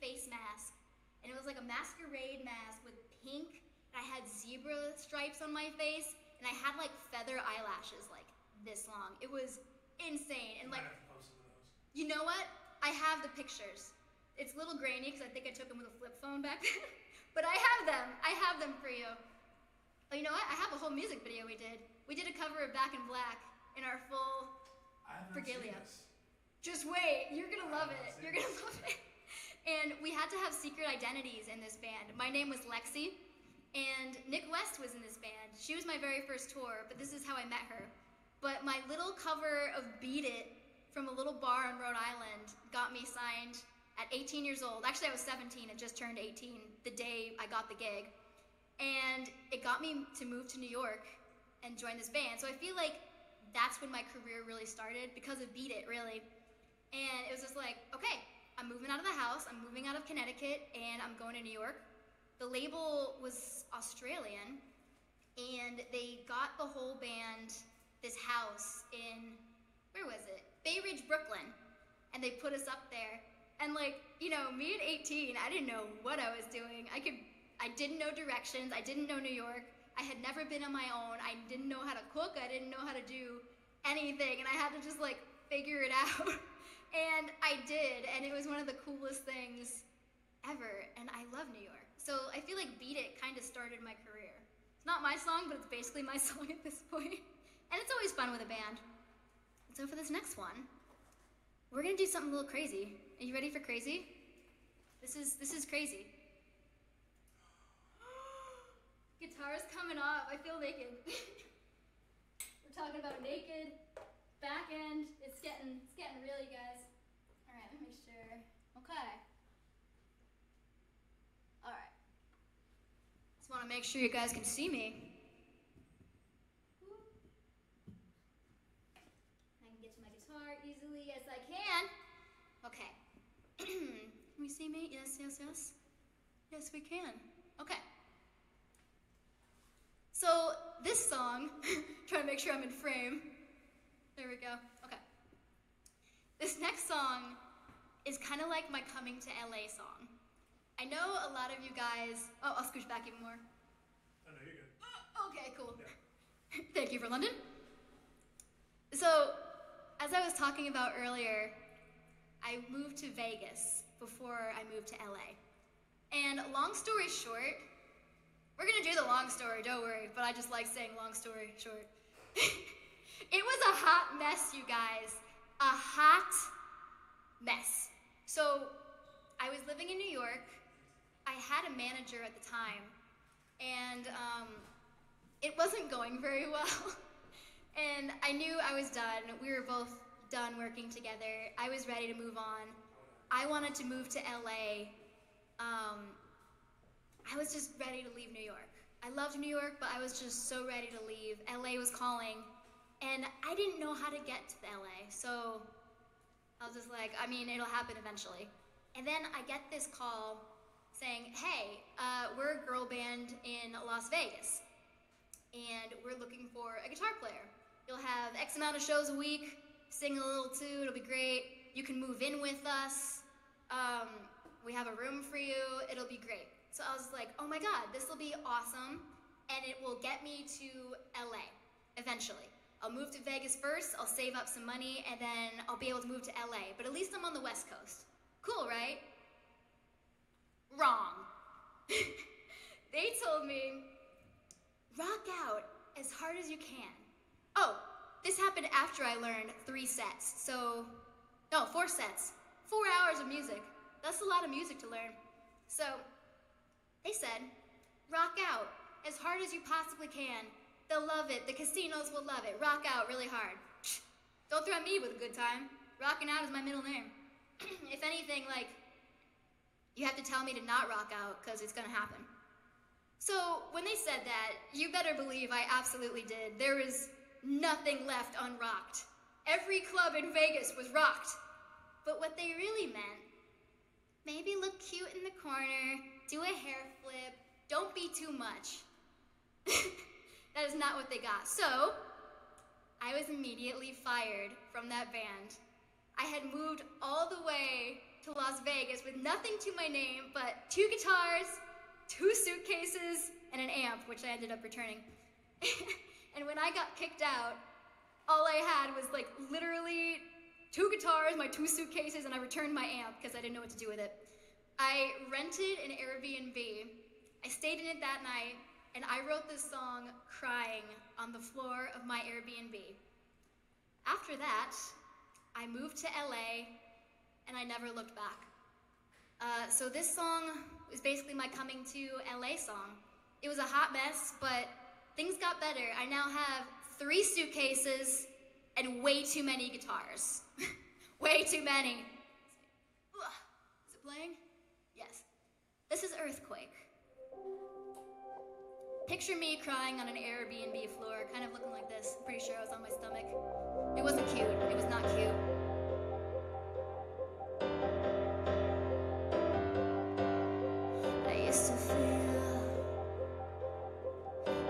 face mask, and it was like a masquerade mask with pink, and I had zebra stripes on my face, and I had like feather eyelashes like this long. It was insane, and like, you know what? I have the pictures. It's a little grainy because I think I took them with a flip phone back then, but I have them. I have them for you. Oh, you know what? I have a whole music video we did. We did a cover of Back in Black in our full regalia. Just wait, you're gonna love it. You're gonna love it. And we had to have secret identities in this band. My name was Lexi, and Nick West was in this band. She was my very first tour, but this is how I met her. But my little cover of Beat It from a little bar in Rhode Island got me signed at 18 years old. Actually, I was 17 and just turned 18 the day I got the gig. And it got me to move to New York and join this band. So I feel like that's when my career really started, because of Beat It, really. And it was just like, okay, I'm moving out of the house, I'm moving out of Connecticut, and I'm going to New York. The label was Australian, and they got the whole band this house in, where was it? Bay Ridge, Brooklyn. And they put us up there. And like, you know, me at 18, I didn't know what I was doing. I didn't know directions, I didn't know New York. I had never been on my own. I didn't know how to cook, I didn't know how to do anything, and I had to just like figure it out. And I did, and it was one of the coolest things ever, and I love New York. So I feel like Beat It kind of started my career. It's not my song, but it's basically my song at this point. And it's always fun with a band. And so for this next one, we're gonna do something a little crazy. Are you ready for crazy? This is crazy. Guitar's coming off, I feel naked. We're talking about naked, back end, it's getting real, you guys. All right, let me make sure. Okay. All right. Just want to make sure you guys can see me. I can get to my guitar easily as I can. Okay. Can we see me? Yes, yes, yes. Yes, we can. Okay. So this song, trying to make sure I'm in frame. There we go. Okay. This next song is kind of like my coming to LA song. I know a lot of you guys, oh, I'll scooch back even more. Oh, no, you're good. Okay, cool. Yeah. Thank you for London. So, as I was talking about earlier, I moved to Vegas before I moved to LA. And long story short, we're gonna do the long story, don't worry, but I just like saying long story short. It was a hot mess, you guys. A hot mess. So, I was living in New York. I had a manager at the time, and it wasn't going very well. And I knew I was done. We were both done working together. I was ready to move on. I wanted to move to LA. I was just ready to leave New York. I loved New York, but I was just so ready to leave. LA was calling, and I didn't know how to get to LA, so I was just like, I mean, it'll happen eventually. And then I get this call saying, hey, we're a girl band in Las Vegas, and we're looking for a guitar player. You'll have X amount of shows a week, sing a little too, it'll be great. You can move in with us. We have a room for you, it'll be great. So I was like, oh my God, this will be awesome, and it will get me to LA eventually. I'll move to Vegas first, I'll save up some money, and then I'll be able to move to LA. But at least I'm on the West Coast. Cool, right? Wrong. They told me, rock out as hard as you can. Oh, this happened after I learned 3 sets. No, 4 sets. 4 hours of music. That's a lot of music to learn. So, they said, rock out as hard as you possibly can. They'll love it. The casinos will love it. Rock out really hard. Don't threaten me with a good time. Rocking out is my middle name. If anything, you have to tell me to not rock out, because it's gonna happen. So, when they said that, you better believe I absolutely did. There was nothing left unrocked. Every club in Vegas was rocked. But what they really meant, maybe look cute in the corner, do a hair flip, don't be too much. That is not what they got. So, I was immediately fired from that band. I had moved all the way to Las Vegas with nothing to my name but 2 guitars, 2 suitcases, and an amp, which I ended up returning. And when I got kicked out, all I had was literally 2 guitars, my 2 suitcases, and I returned my amp because I didn't know what to do with it. I rented an Airbnb. I stayed in it that night, and I wrote this song crying on the floor of my Airbnb. After that, I moved to LA, and I never looked back. So this song was basically my coming to LA song. It was a hot mess, but things got better. I now have 3 suitcases and way too many guitars. Way too many. Is it playing? Yes. This is Earthquake. Picture me crying on an Airbnb floor, kind of looking like this. I'm pretty sure I was on my stomach. It wasn't cute. It was not cute. I used to feel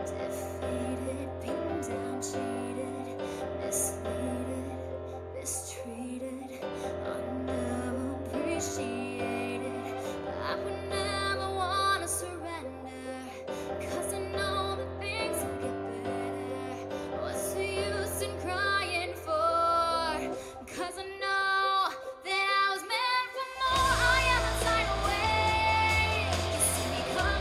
defeated, beaten down, cheated, misleaded, mistreated, underappreciated. But I would never want to surrender, 'cause I know that things will get better. What's the use in crying for? 'Cause I know that I was meant for more. I am a tidal wave. You see me come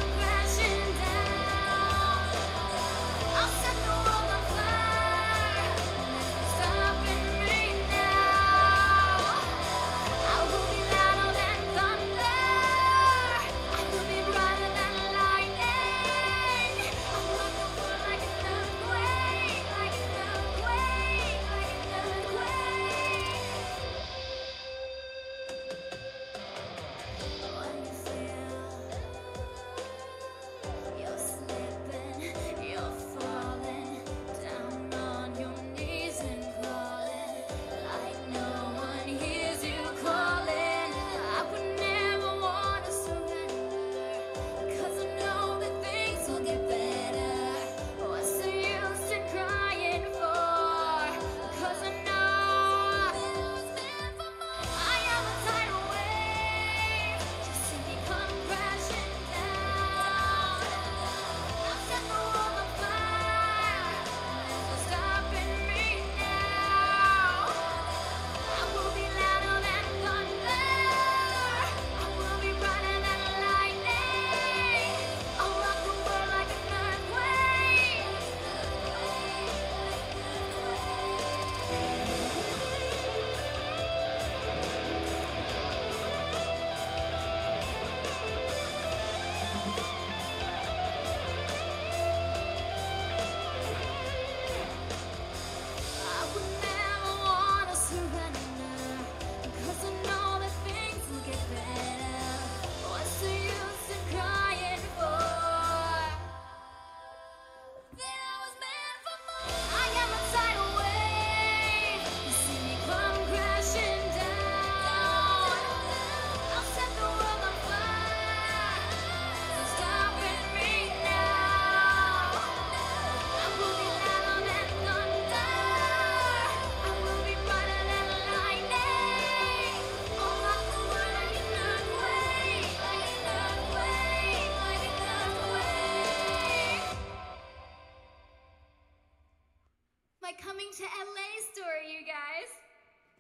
my coming to LA story, you guys.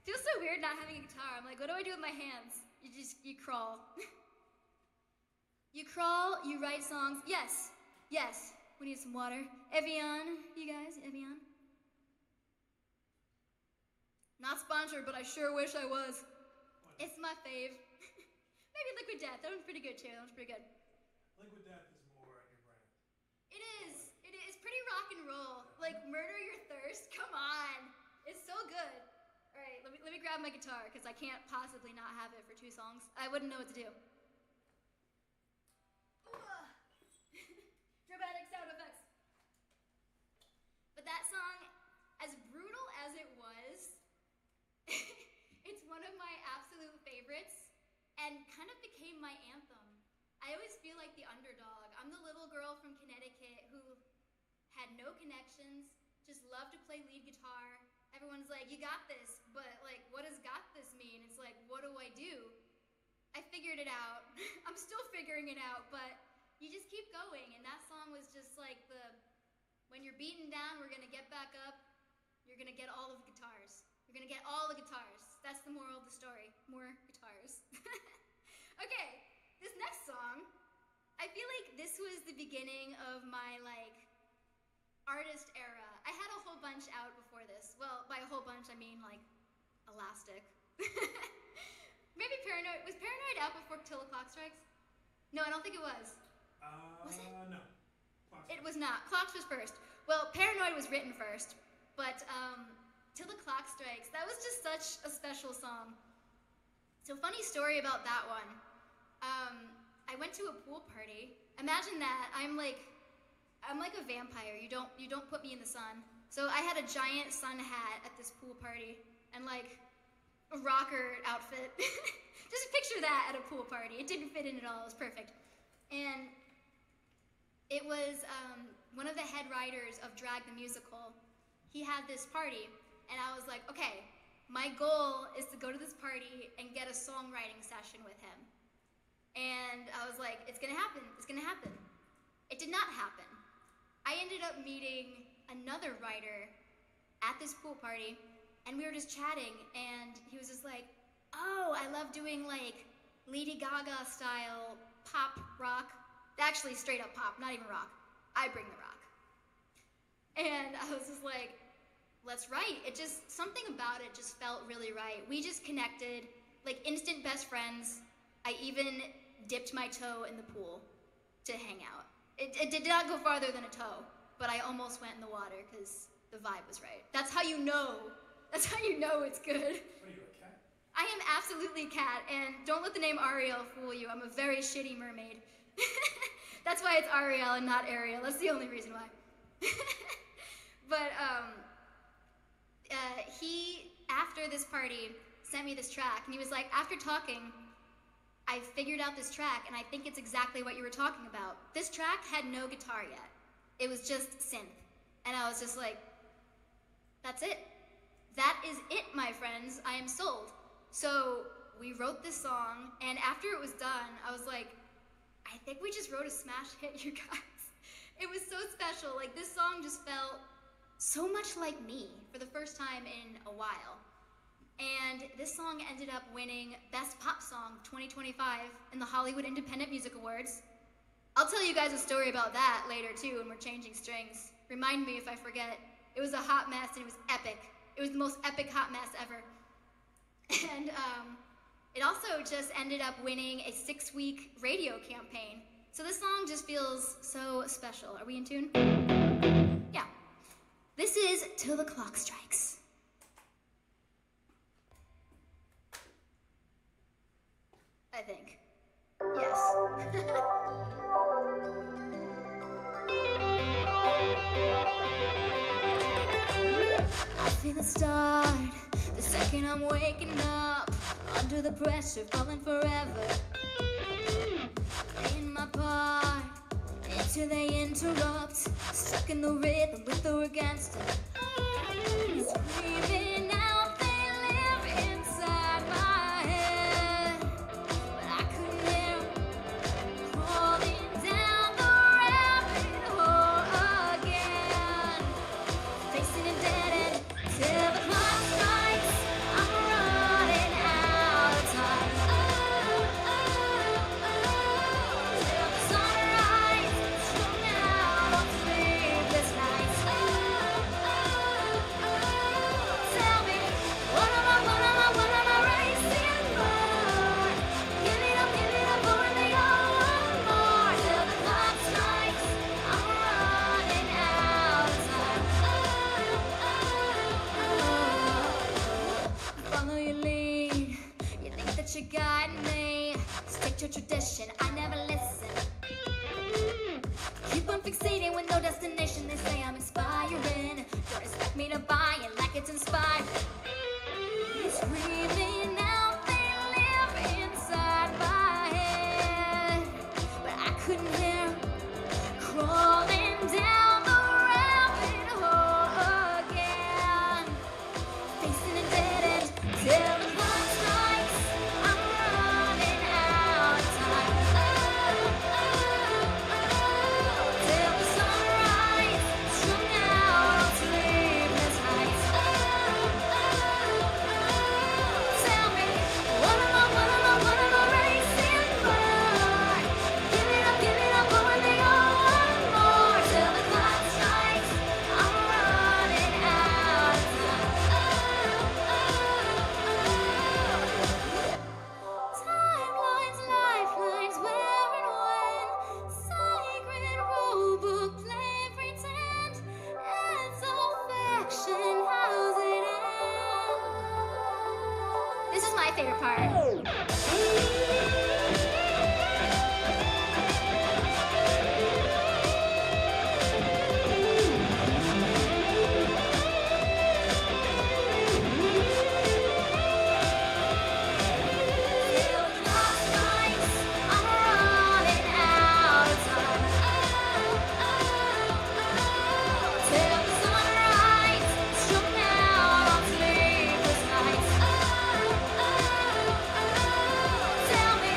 Feels so weird not having a guitar. I'm like, what do I do with my hands? You crawl. You crawl, you write songs. Yes, yes, we need some water. Evian, you guys, Evian? Not sponsored, but I sure wish I was. It's my fave. Maybe Liquid Death, that one's pretty good too, that one's pretty good. Liquid Death is more your brand. It is pretty rock and roll. Like Murder Your Thirst, come on. It's so good. All right, let me grab my guitar because I can't possibly not have it for 2 songs. I wouldn't know what to do. Dramatic sound effects. But that song, as brutal as it was, it's one of my absolute favorites and kind of became my anthem. I always feel like the underdog. I'm the little girl from Connecticut who had no connections, just loved to play lead guitar. Everyone's like, you got this, but like, what does got this mean? It's like, what do I do? I figured it out. I'm still figuring it out, but you just keep going. And that song was just like when you're beaten down, we're gonna get back up. You're gonna get all of the guitars. You're gonna get all the guitars. That's the moral of the story. More guitars. Okay, this next song, I feel like this was the beginning of my like artist era. I had a whole bunch out before this. Well, by a whole bunch, I mean like Elastic. Maybe Paranoid. Was Paranoid out before Till the Clock Strikes? No, I don't think it was. Was it? No. Clock's It was not. Clocks was first. Well, Paranoid was written first, but Till the Clock Strikes, that was just such a special song. So funny story about that one. I went to a pool party. Imagine that. I'm like a vampire. You don't put me in the sun. So I had a giant sun hat at this pool party and like a rocker outfit. Just picture that at a pool party. It didn't fit in at all. It was perfect. And it was one of the head writers of Drag the Musical. He had this party, and I was like, okay, my goal is to go to this party and get a songwriting session with him. And I was like, it's gonna happen, it's gonna happen. It did not happen. I ended up meeting another writer at this pool party, and we were just chatting, and he was just like, oh, I love doing like Lady Gaga style pop rock. Actually, straight up pop, not even rock. I bring the rock. And I was just like, let's write. Something about it just felt really right. We just connected, like instant best friends. I even dipped my toe in the pool to hang out. It did not go farther than a toe, but I almost went in the water because the vibe was right. That's how you know. That's how you know it's good. What are you, a cat? I am absolutely a cat, and don't let the name Ariel fool you. I'm a very shitty mermaid. That's why it's Ariel and not Ariel. That's the only reason why. But he, after this party, sent me this track, and he was like, after talking, I figured out this track, and I think it's exactly what you were talking about. This track had no guitar yet. It was just synth. And I was just like, that's it. That is it, my friends. I am sold. So we wrote this song, and after it was done, I was like, I think we just wrote a smash hit, you guys. It was so special. Like, this song just felt so much like me for the first time in a while. And this song ended up winning Best Pop Song 2025 in the Hollywood Independent Music Awards. I'll tell you guys a story about that later too when we're changing strings. Remind me if I forget. It was a hot mess and it was epic. It was the most epic hot mess ever. And it also just ended up winning a 6-week radio campaign. So this song just feels so special. Are we in tune? Yeah. This is Till the Clock Strikes. I think. Yes. I feel it start the second I'm waking up, under the pressure, falling forever. Playing my part until they interrupt, stuck in the rhythm with or against it. Screaming out, they live inside my head, but I couldn't hear them crawling down the rabbit hole again, facing a dead end. a tradition, I never listen. Keep on fixating with no destination. They say I'm inspiring. Don't expect me to buy it like it's inspired. Screaming out, they live inside my head, but I couldn't hear crawling down the rabbit hole again, facing a dead end till the clock strikes. I'm running out of time. Till the sunrise, strung out on sleepless nights. Tell me, what am I racing for? Give it up, going the one more till the clock strikes. I'm running out of timelines, lifelines, where and when? Sacred rulebook, play pretend. It's all fiction, how's it end? This is my favorite part. Till the clock strikes, I'm running out of time. Till the sunrise, strung out on sleepless nights. Tell me,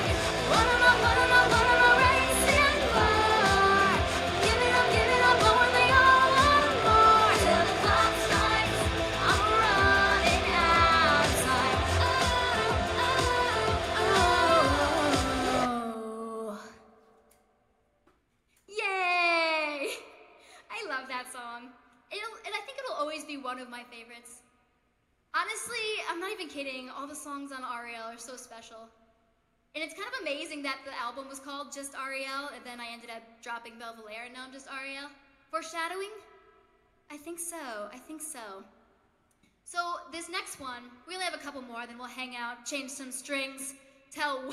what am I racing for? Give it up, going the one more till the clock strikes. I'm running out of time. Yay! I love that song. And I think it'll always be one of my favorites. Honestly, I'm not even kidding. All the songs on ARIEL are so special. And it's kind of amazing that the album was called just ARIEL, and then I ended up dropping Belvedere, and now I'm just ARIEL. Foreshadowing? I think so. So this next one, we only have a couple more, then we'll hang out, change some strings, tell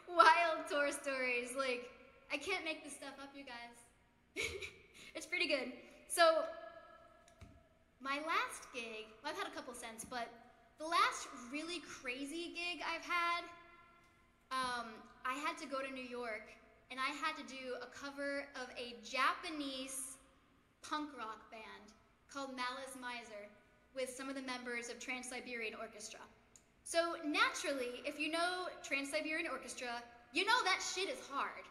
wild tour stories. Like, I can't make this stuff up, you guys. It's pretty good. So, my last gig, well, I've had a couple since, but the last really crazy gig I've had, I had to go to New York, and I had to do a cover of a Japanese punk rock band called Malice Miser with some of the members of Trans-Siberian Orchestra. So naturally, if you know Trans-Siberian Orchestra, you know that shit is hard.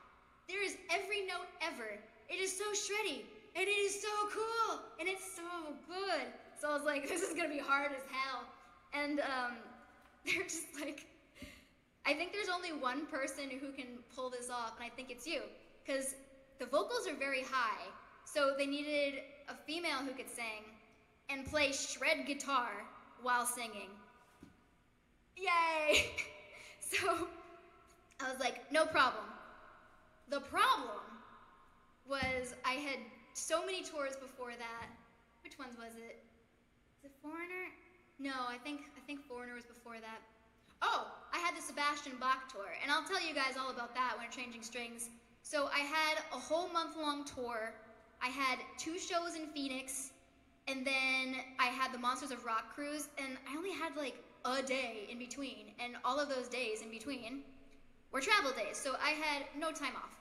There is every note ever. It is so shreddy, and it is so cool, and it's so good. So I was like, this is gonna be hard as hell. And they're just like, I think there's only one person who can pull this off, and I think it's you, because the vocals are very high, so they needed a female who could sing and play shred guitar while singing. Yay! So I was like, no problem. The problem was I had so many tours before that. Which ones was it? Is it Foreigner? No, I think Foreigner was before that. Oh, I had the Sebastian Bach tour, and I'll tell you guys all about that when we're changing strings. So I had a whole month-long tour. I had 2 shows in Phoenix, and then I had the Monsters of Rock cruise, and I only had like a day in between, and all of those days in between were travel days, so I had no time off.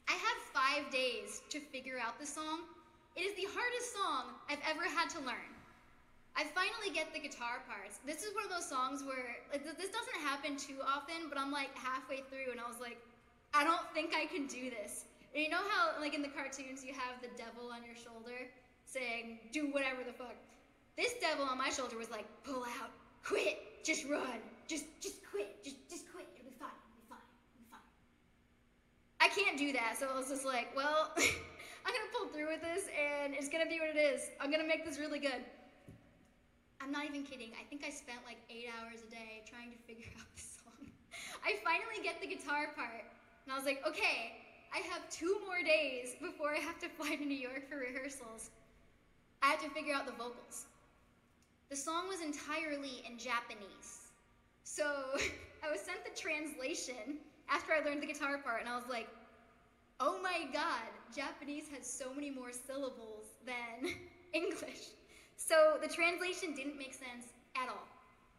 I had 5 days to figure out the song. It is the hardest song I've ever had to learn. I finally get the guitar parts. This is one of those songs where, like, this doesn't happen too often, but I'm like halfway through and I was like, I don't think I can do this. And you know how, like in the cartoons, you have the devil on your shoulder saying, do whatever the fuck. This devil on my shoulder was like, pull out, quit, just run, just quit, just quit, it'll be fine, it'll be fine. I can't do that, so I was just like, well, I'm gonna pull through with this and it's gonna be what it is. I'm gonna make this really good. I'm not even kidding. I think I spent like 8 hours a day trying to figure out this song. I finally get the guitar part, and I was like, okay, I have 2 more days before I have to fly to New York for rehearsals. I had to figure out the vocals. The song was entirely in Japanese. So I was sent the translation after I learned the guitar part, and I was like, oh my god, Japanese has so many more syllables than English. So the translation didn't make sense at all.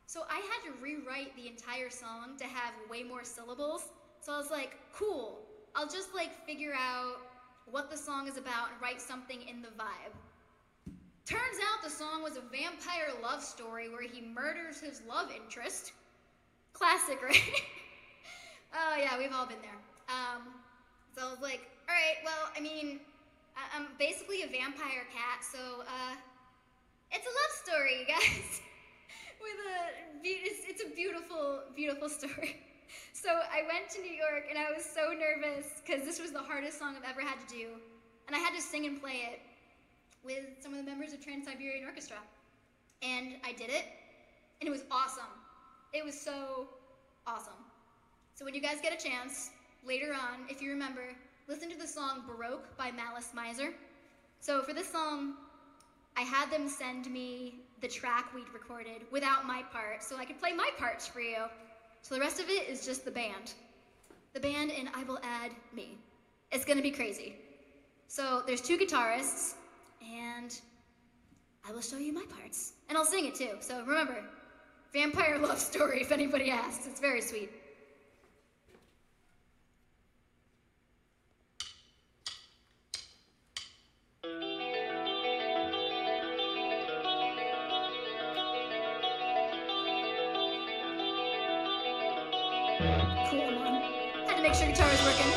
So I had to rewrite the entire song to have way more syllables. So I was like, cool, I'll just like figure out what the song is about and write something in the vibe. Turns out the song was a vampire love story where he murders his love interest. Classic, right? Oh yeah, we've all been there. So I was like, all right, well, I mean, I'm basically a vampire cat, so it's a love story, you guys. It's a beautiful, beautiful story. So I went to New York and I was so nervous because this was the hardest song I've ever had to do, and I had to sing and play it with some of the members of Trans-Siberian Orchestra. And I did it, and it was awesome. It was so awesome. So when you guys get a chance, later on, if you remember, listen to the song Baroque by Malice Miser. So for this song, I had them send me the track we'd recorded without my part, so I could play my parts for you. So the rest of it is just the band. The band, and I will add me. It's gonna be crazy. So there's 2 guitarists, and I will show you my parts. And I'll sing it too, so remember, vampire love story if anybody asks. It's very sweet. Cool, Mom. Had to make sure guitar was working.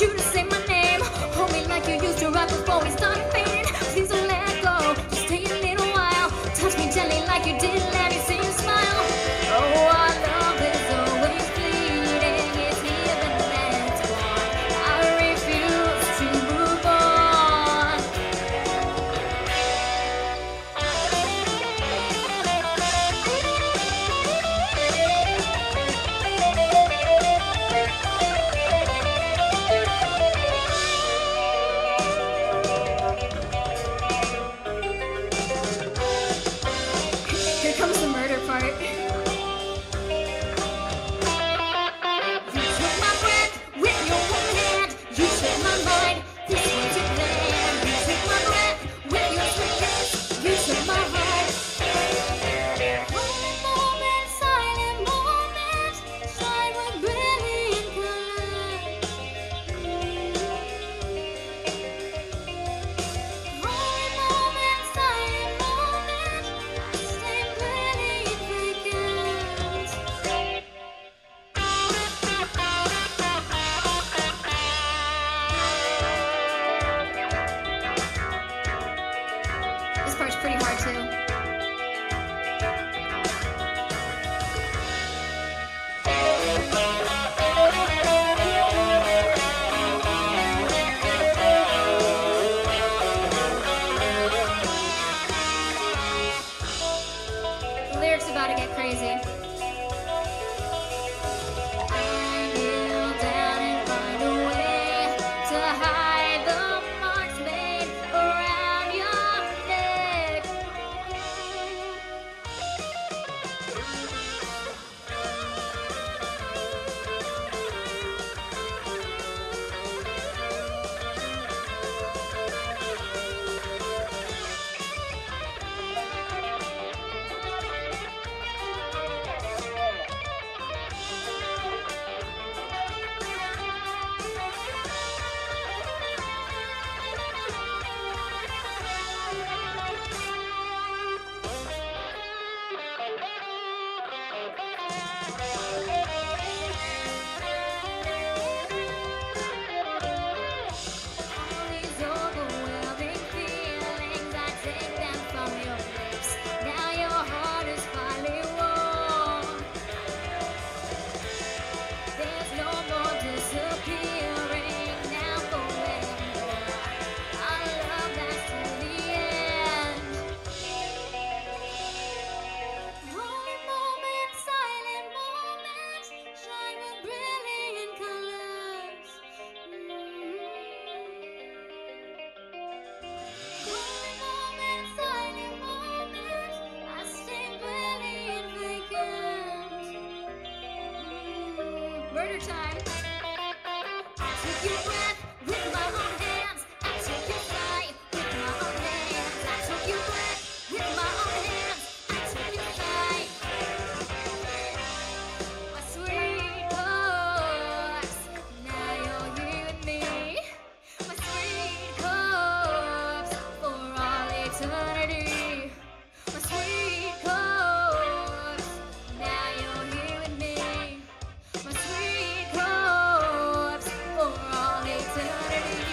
You to say my name, hold me like you used to right before we started fading. Please don't let go, just stay a little while. Touch me gently like you did, let me see you smile. Oh, our love is always fleeting, it's here and then it's gone. I refuse to move on. order time. I took your breath with my own hands. I took your flight with my own hands. I took your breath with my own hands. I took your flight. My sweet corpse, now you're here with me. My sweet corpse, for all eternity. My sweet corpse, now you're here with me. My sweet corpse, for all eternity.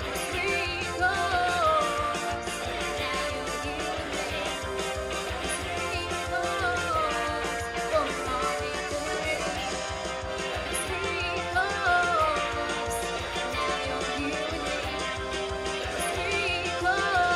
My sweet corpse, now you're here with me. My sweet corpse, for all eternity. My sweet corpse, now you're here with me. My sweet corpse.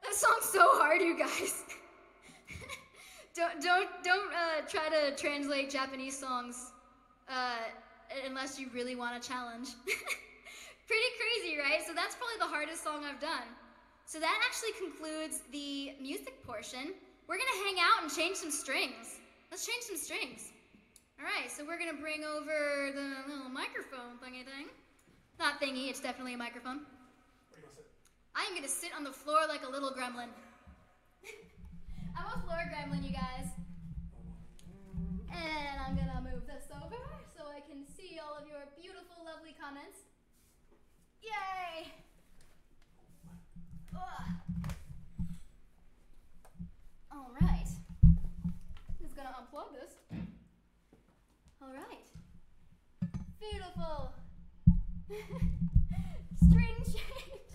That song's so hard, you guys. Don't try to translate Japanese songs unless you really want a challenge. Pretty crazy, right? So that's probably the hardest song I've done. So that actually concludes the music portion. We're gonna hang out and change some strings. Let's change some strings. All right, so we're gonna bring over the little microphone thingy thing. Not thingy, it's definitely a microphone. Where you gonna sit? I am gonna sit on the floor like a little gremlin. I'm a floor gremlin, you guys. And I'm gonna move this over so I can see all of your beautiful, lovely comments. Yay! Ugh. All right. Just gonna unplug this. All right. Beautiful. String change.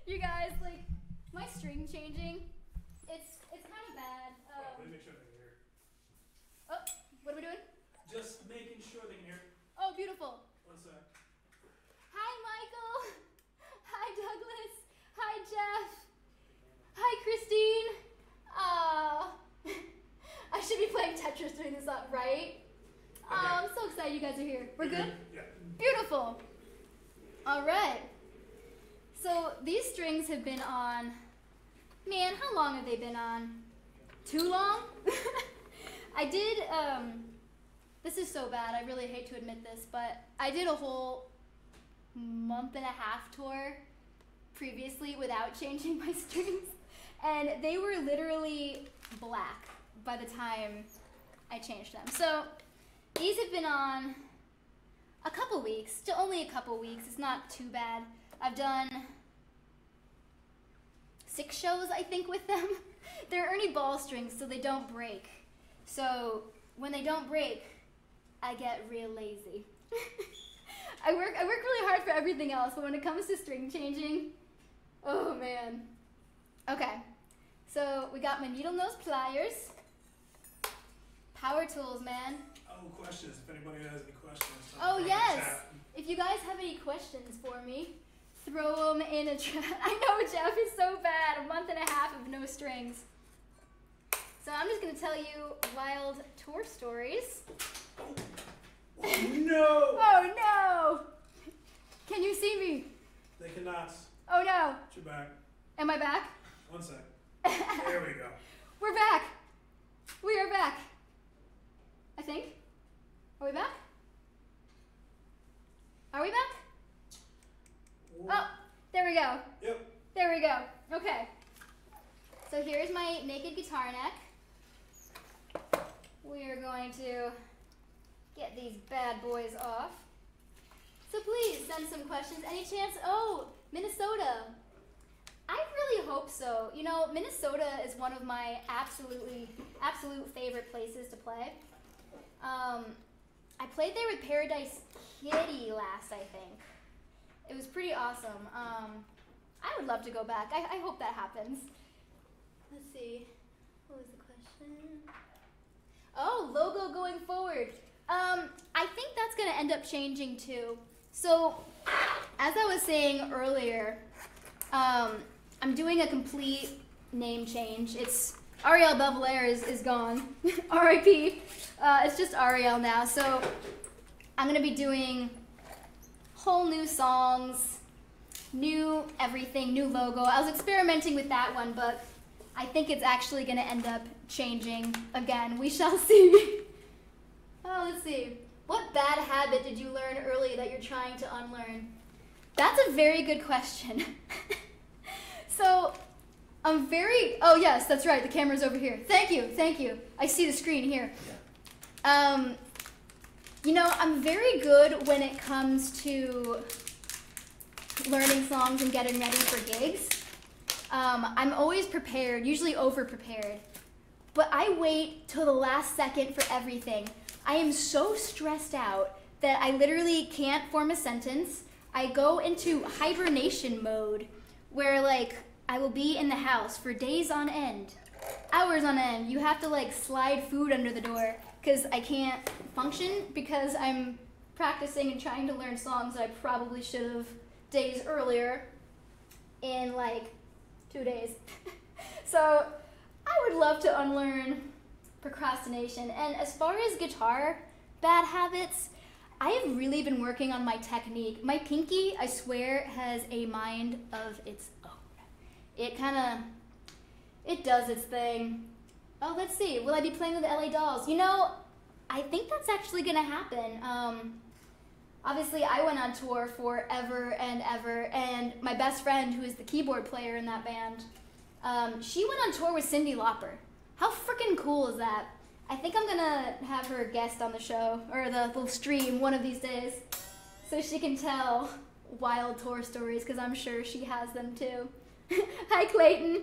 You guys, like, my string changing, it's kind of bad. Let me make sure they can hear. Oh, what are we doing? Just making sure they can hear. Oh, beautiful. One sec. Hi, Michael. Hi, Douglas. Hi, Jeff. Hi, Christine. Oh, I should be playing Tetris during this, right? Oh, I'm so excited you guys are here. We're good? Yeah. Beautiful. All right. So these strings have been on, man, how long have they been on? Too long? I did, this is so bad, I really hate to admit this, but I did a whole month-and-a-half tour previously without changing my strings, and they were literally black by the time I changed them. So these have been on a couple weeks, still only a couple weeks, it's not too bad. I've done 6 shows, I think, with them. They're Ernie Ball strings, so they don't break. So when they don't break, I get real lazy. I work really hard for everything else, but when it comes to string changing, oh man. Okay, so we got my needle nose pliers. Power tools, man. Oh, questions. If anybody has any questions. Oh throw them in the yes. chat. If you guys have any questions for me, throw them in a chat. I know, Jeff, is so bad. A month-and-a-half of no strings. So I'm just gonna tell you wild tour stories. Oh no! Oh no! Can you see me? They cannot. Oh no! Get your back. Am I back? One sec. There we go. We're back! We are back. I think. Are we back? Are we back? Oh, there we go. Yep. There we go. Okay. So here's my naked guitar neck. We are going to get these bad boys off. So please send some questions. Any chance? Oh, Minnesota. I really hope so. You know, Minnesota is one of my absolute favorite places to play. I played there with Paradise Kitty last, I think. It was pretty awesome. I would love to go back. I hope that happens. Let's see. What was the question? Oh, logo going forward. I think that's going to end up changing too. So, as I was saying earlier, I'm doing a complete name change. It's Ariel Bevelaire is gone. R.I.P. It's just Ariel now. So I'm gonna be doing whole new songs, new everything, new logo. I was experimenting with that one, but I think it's actually gonna end up changing again. We shall see. Oh, let's see. What bad habit did you learn early that you're trying to unlearn? That's a very good question. So, oh yes, that's right, the camera's over here. Thank you. I see the screen here. You know, I'm very good when it comes to learning songs and getting ready for gigs. I'm always prepared, usually over-prepared. But I wait till the last second for everything. I am so stressed out that I literally can't form a sentence. I go into hibernation mode where like I will be in the house for days on end, hours on end. You have to like slide food under the door because I can't function because I'm practicing and trying to learn songs that I probably should have days earlier in like 2 days. So I would love to unlearn procrastination. And as far as guitar bad habits, I have really been working on my technique. My pinky, I swear, has a mind of its own. It does its thing. Oh, let's see, will I be playing with the LA Dolls? You know, I think that's actually gonna happen. Obviously, I went on tour forever and ever, and my best friend, who is the keyboard player in that band, she went on tour with Cyndi Lauper. How freaking cool is that? I think I'm gonna have her guest on the show, or the little stream one of these days, so she can tell wild tour stories, because I'm sure she has them too. Hi, Clayton.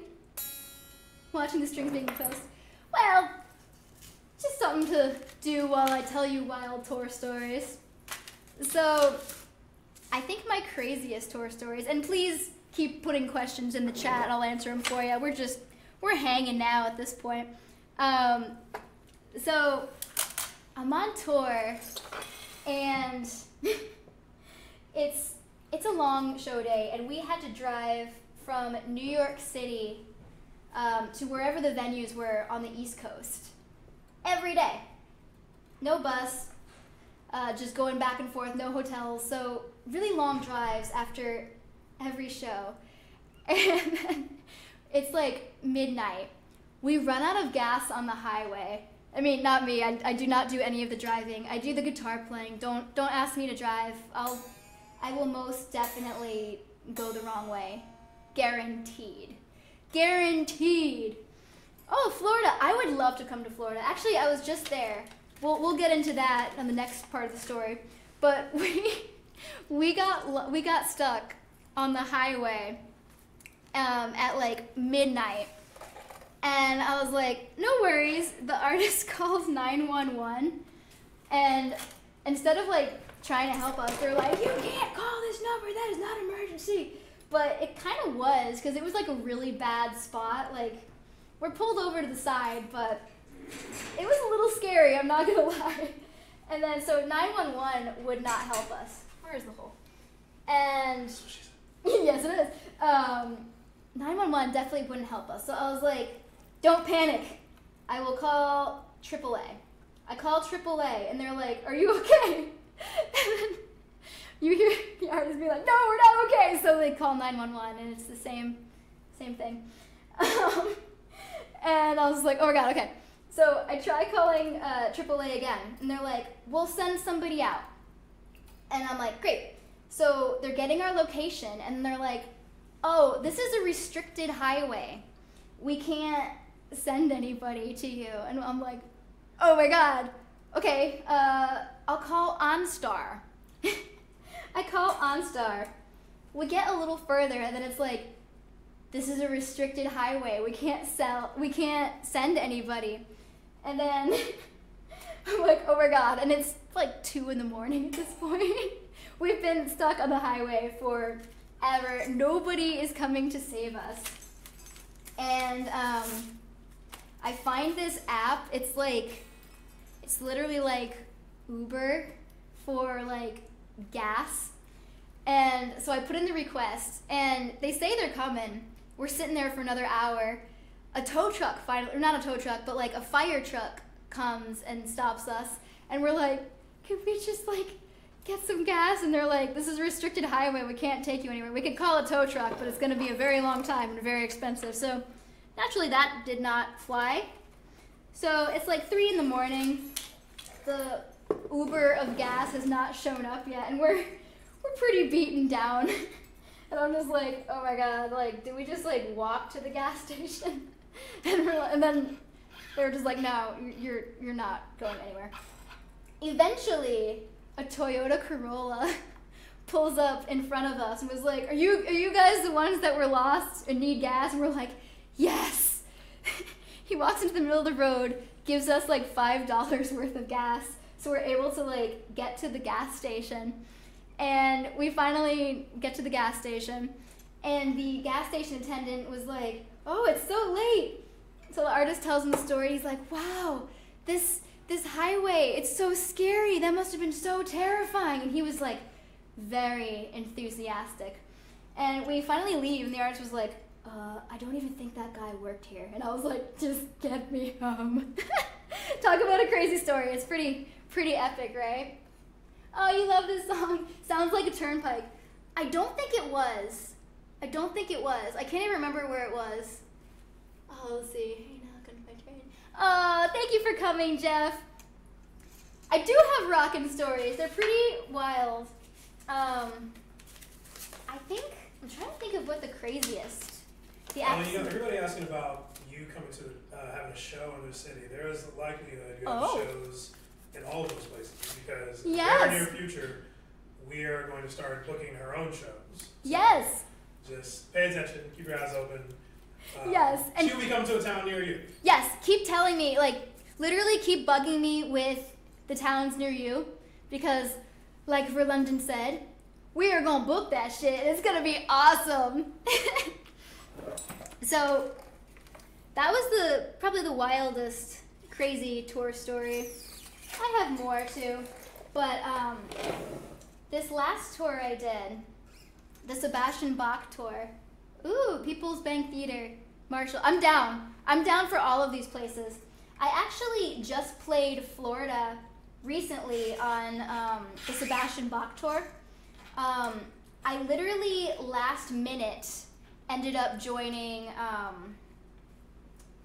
Watching the strings being toast. Well, just something to do while I tell you wild tour stories. So, I think my craziest tour stories, and please keep putting questions in the chat, I'll answer them for you. We're hanging now at this point. So, I'm on tour, and it's a long show day, and we had to drive from New York City to wherever the venues were on the East Coast every day. No bus, just going back and forth, no hotels, so really long drives after every show. And then it's like midnight. We run out of gas on the highway. I mean, not me, I do not do any of the driving. I do the guitar playing. Don't ask me to drive. I will most definitely go the wrong way. Guaranteed. Guaranteed. Oh, Florida. I would love to come to Florida. Actually, I was just there. We'll get into that on the next part of the story. But we got stuck on the highway at like midnight. And I was like, no worries. The artist calls 911. And instead of like trying to help us, they're like, you can't call this number. That is not an emergency. But it kind of was, because it was like a really bad spot. Like, we're pulled over to the side, but it was a little scary, I'm not gonna lie. And then, so 911 would not help us. Where's the hole? And, yes it is. 911 definitely wouldn't help us. So I was like, don't panic. I will call AAA. I call AAA, and they're like, are you okay? And then you hear the artist be like, no, we're not okay. So they call 911, and it's the same thing. And I was like, oh my God, okay. So I try calling AAA again, and they're like, we'll send somebody out. And I'm like, great. So they're getting our location, and they're like, oh, this is a restricted highway. We can't send anybody to you. And I'm like, oh my God. Okay, I'll call OnStar. I call OnStar. We get a little further, and then it's like, this is a restricted highway. We can't send anybody. And then I'm like, oh my God. And it's like 2 in the morning at this point. We've been stuck on the highway forever. Nobody is coming to save us. And I find this app. It's literally like Uber for like gas. And so I put in the request, and they say they're coming. We're sitting there for another hour. a tow truck finally, or not a tow truck, but like a fire truck comes and stops us, and we're like, could we just like get some gas? And they're like, this is a restricted highway, we can't take you anywhere. We could call a tow truck, but it's gonna be a very long time and very expensive. So naturally that did not fly. So it's like 3 in the morning. The Uber of gas has not shown up yet, and we're pretty beaten down. And I'm just like, oh my god, like, did we just like walk to the gas station? And then they were just like, no, you're not going anywhere. Eventually, a Toyota Corolla pulls up in front of us and was like, are you guys the ones that were lost and need gas? And we're like, yes. He walks into the middle of the road, gives us like $5 worth of gas, so we're able to like get to the gas station. And we finally get to the gas station, and the gas station attendant was like, oh, it's so late. So the artist tells him the story. He's like, wow, this highway, it's so scary. That must have been so terrifying. And he was like very enthusiastic. And we finally leave, and the artist was like, I don't even think that guy worked here. And I was like, just get me home. Talk about a crazy story. It's pretty epic, right? Oh, you love this song. Sounds like a turnpike. I don't think it was. I can't even remember where it was. Oh, let's see. Hey, now, come to my train. Oh, thank you for coming, Jeff. I do have rockin' stories. They're pretty wild. I'm trying to think of what the craziest. You got everybody asking about you coming to having a show in the city. There is a likelihood you have shows in all of those places, because in the very near future, we are going to start booking our own shows. So yes. Just pay attention, keep your eyes open. Yes. And she will be coming to a town near you. Yes, keep telling me, like, literally keep bugging me with the towns near you, because, like Verlondon said, we are going to book that shit. It's going to be awesome. So, that was probably the wildest, crazy tour story. I have more too, but this last tour I did, the Sebastian Bach tour. Ooh, People's Bank Theater, Marshall. I'm down for all of these places. I actually just played Florida recently on the Sebastian Bach tour. I literally last minute ended up joining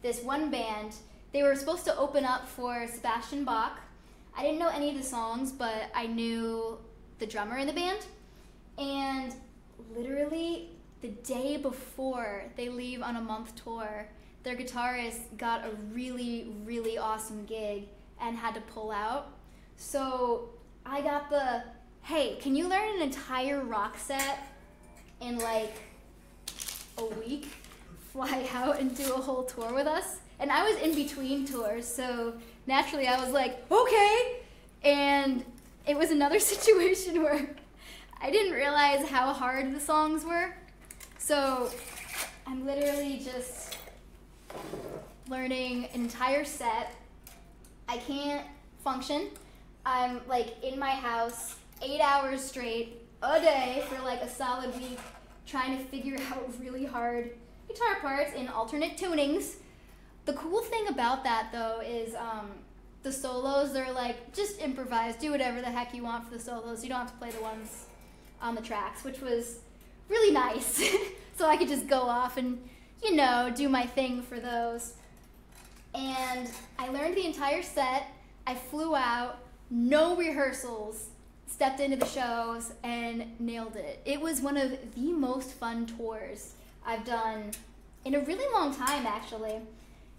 this one band. They were supposed to open up for Sebastian Bach. I didn't know any of the songs, but I knew the drummer in the band. And literally the day before they leave on a month tour, their guitarist got a really, really awesome gig and had to pull out. So I got the, hey, can you learn an entire rock set in like a week? Fly out and do a whole tour with us? And I was in between tours, so naturally I was like, okay. And it was another situation where I didn't realize how hard the songs were. So I'm literally just learning an entire set. I can't function. I'm like in my house 8 hours straight a day for like a solid week trying to figure out really hard guitar parts in alternate tunings. The cool thing about that though is the solos, they're like, just improvise, do whatever the heck you want for the solos. You don't have to play the ones on the tracks, which was really nice. So I could just go off and, you know, do my thing for those. And I learned the entire set. I flew out, no rehearsals, stepped into the shows and nailed it. It was one of the most fun tours I've done in a really long time, actually.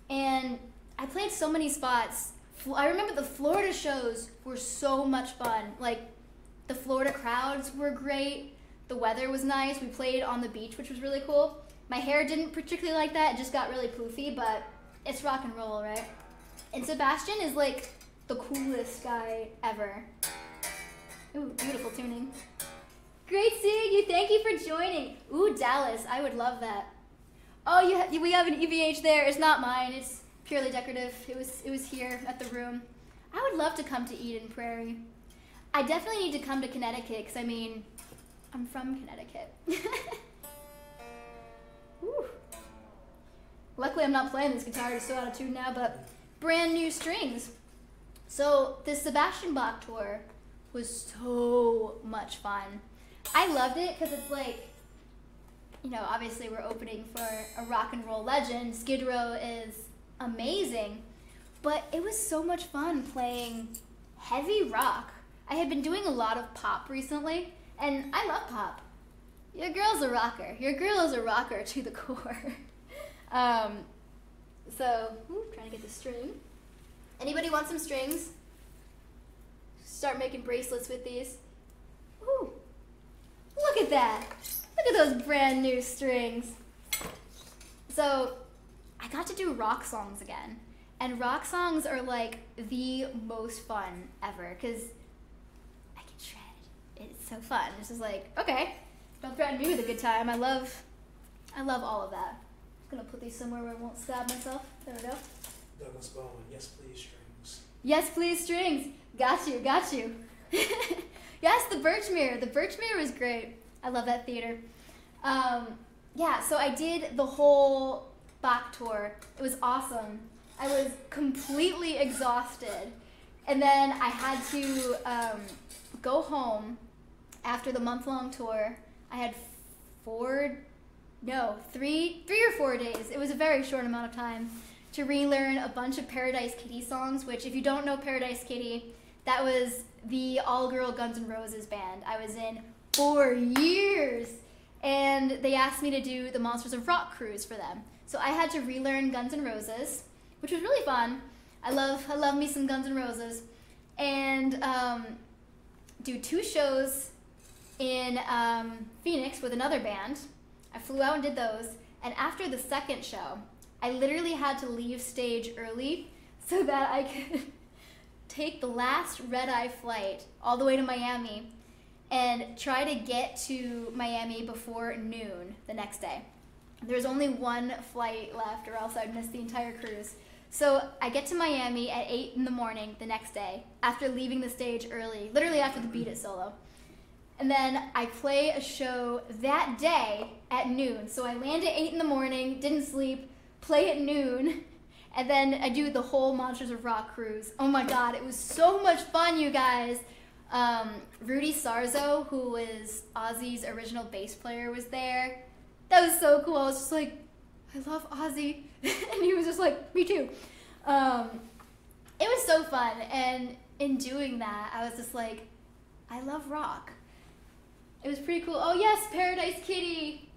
And I played so many spots. I remember the Florida shows were so much fun. Like, the Florida crowds were great. The weather was nice. We played on the beach, which was really cool. My hair didn't particularly like that. It just got really poofy, but it's rock and roll, right? And Sebastian is like the coolest guy ever. Ooh, beautiful tuning. Great seeing you. Thank you for joining. Ooh, Dallas. I would love that. Oh, we have an EVH there. It's not mine. It's purely decorative. It was here at the room. I would love to come to Eden Prairie. I definitely need to come to Connecticut because, I mean, I'm from Connecticut. Ooh. Luckily, I'm not playing this guitar, it's so out of tune now, but brand new strings. So the Sebastian Bach tour was so much fun. I loved it because it's like, you know, obviously we're opening for a rock and roll legend. Skid Row is amazing, but it was so much fun playing heavy rock. I had been doing a lot of pop recently, and I love pop. Your girl's a rocker. Your girl is a rocker to the core. Trying to get the string. Anybody want some strings? Start making bracelets with these. Ooh, look at that. Look at those brand new strings. So I got to do rock songs again. And rock songs are like the most fun ever because I can shred. It's so fun. It's just like, okay, don't threaten me with a good time. I love all of that. I'm gonna put these somewhere where I won't stab myself. There we go. Douglas Bowman, yes please strings. Yes please strings. Got you. Yes, the Birchmere. The Birchmere was great. I love that theater. Yeah, so I did the whole Bach tour. It was awesome. I was completely exhausted. And then I had to go home after the month-long tour. I had 3 or 4 days. It was a very short amount of time to relearn a bunch of Paradise Kitty songs, which if you don't know Paradise Kitty, that was the all-girl Guns N' Roses band I was in for years. And they asked me to do the Monsters of Rock cruise for them. So I had to relearn Guns N' Roses, which was really fun. I love me some Guns N' Roses. And do 2 shows in Phoenix with another band. I flew out and did those. And after the second show, I literally had to leave stage early so that I could take the last red-eye flight all the way to Miami and try to get to Miami before noon the next day. There's only 1 flight left or else I'd miss the entire cruise. So I get to Miami at 8 in the morning the next day after leaving the stage early, literally after the Beat It solo. And then I play a show that day at noon. So I land at 8 in the morning, didn't sleep, play at noon, and then I do the whole Monsters of Rock cruise. Oh my God, it was so much fun, you guys. Rudy Sarzo, who was Ozzy's original bass player, was there. That was so cool. I was just like, I love Ozzy. And he was just like, me too. It was so fun. And in doing that, I was just like, I love rock. It was pretty cool. Oh yes, Paradise Kitty.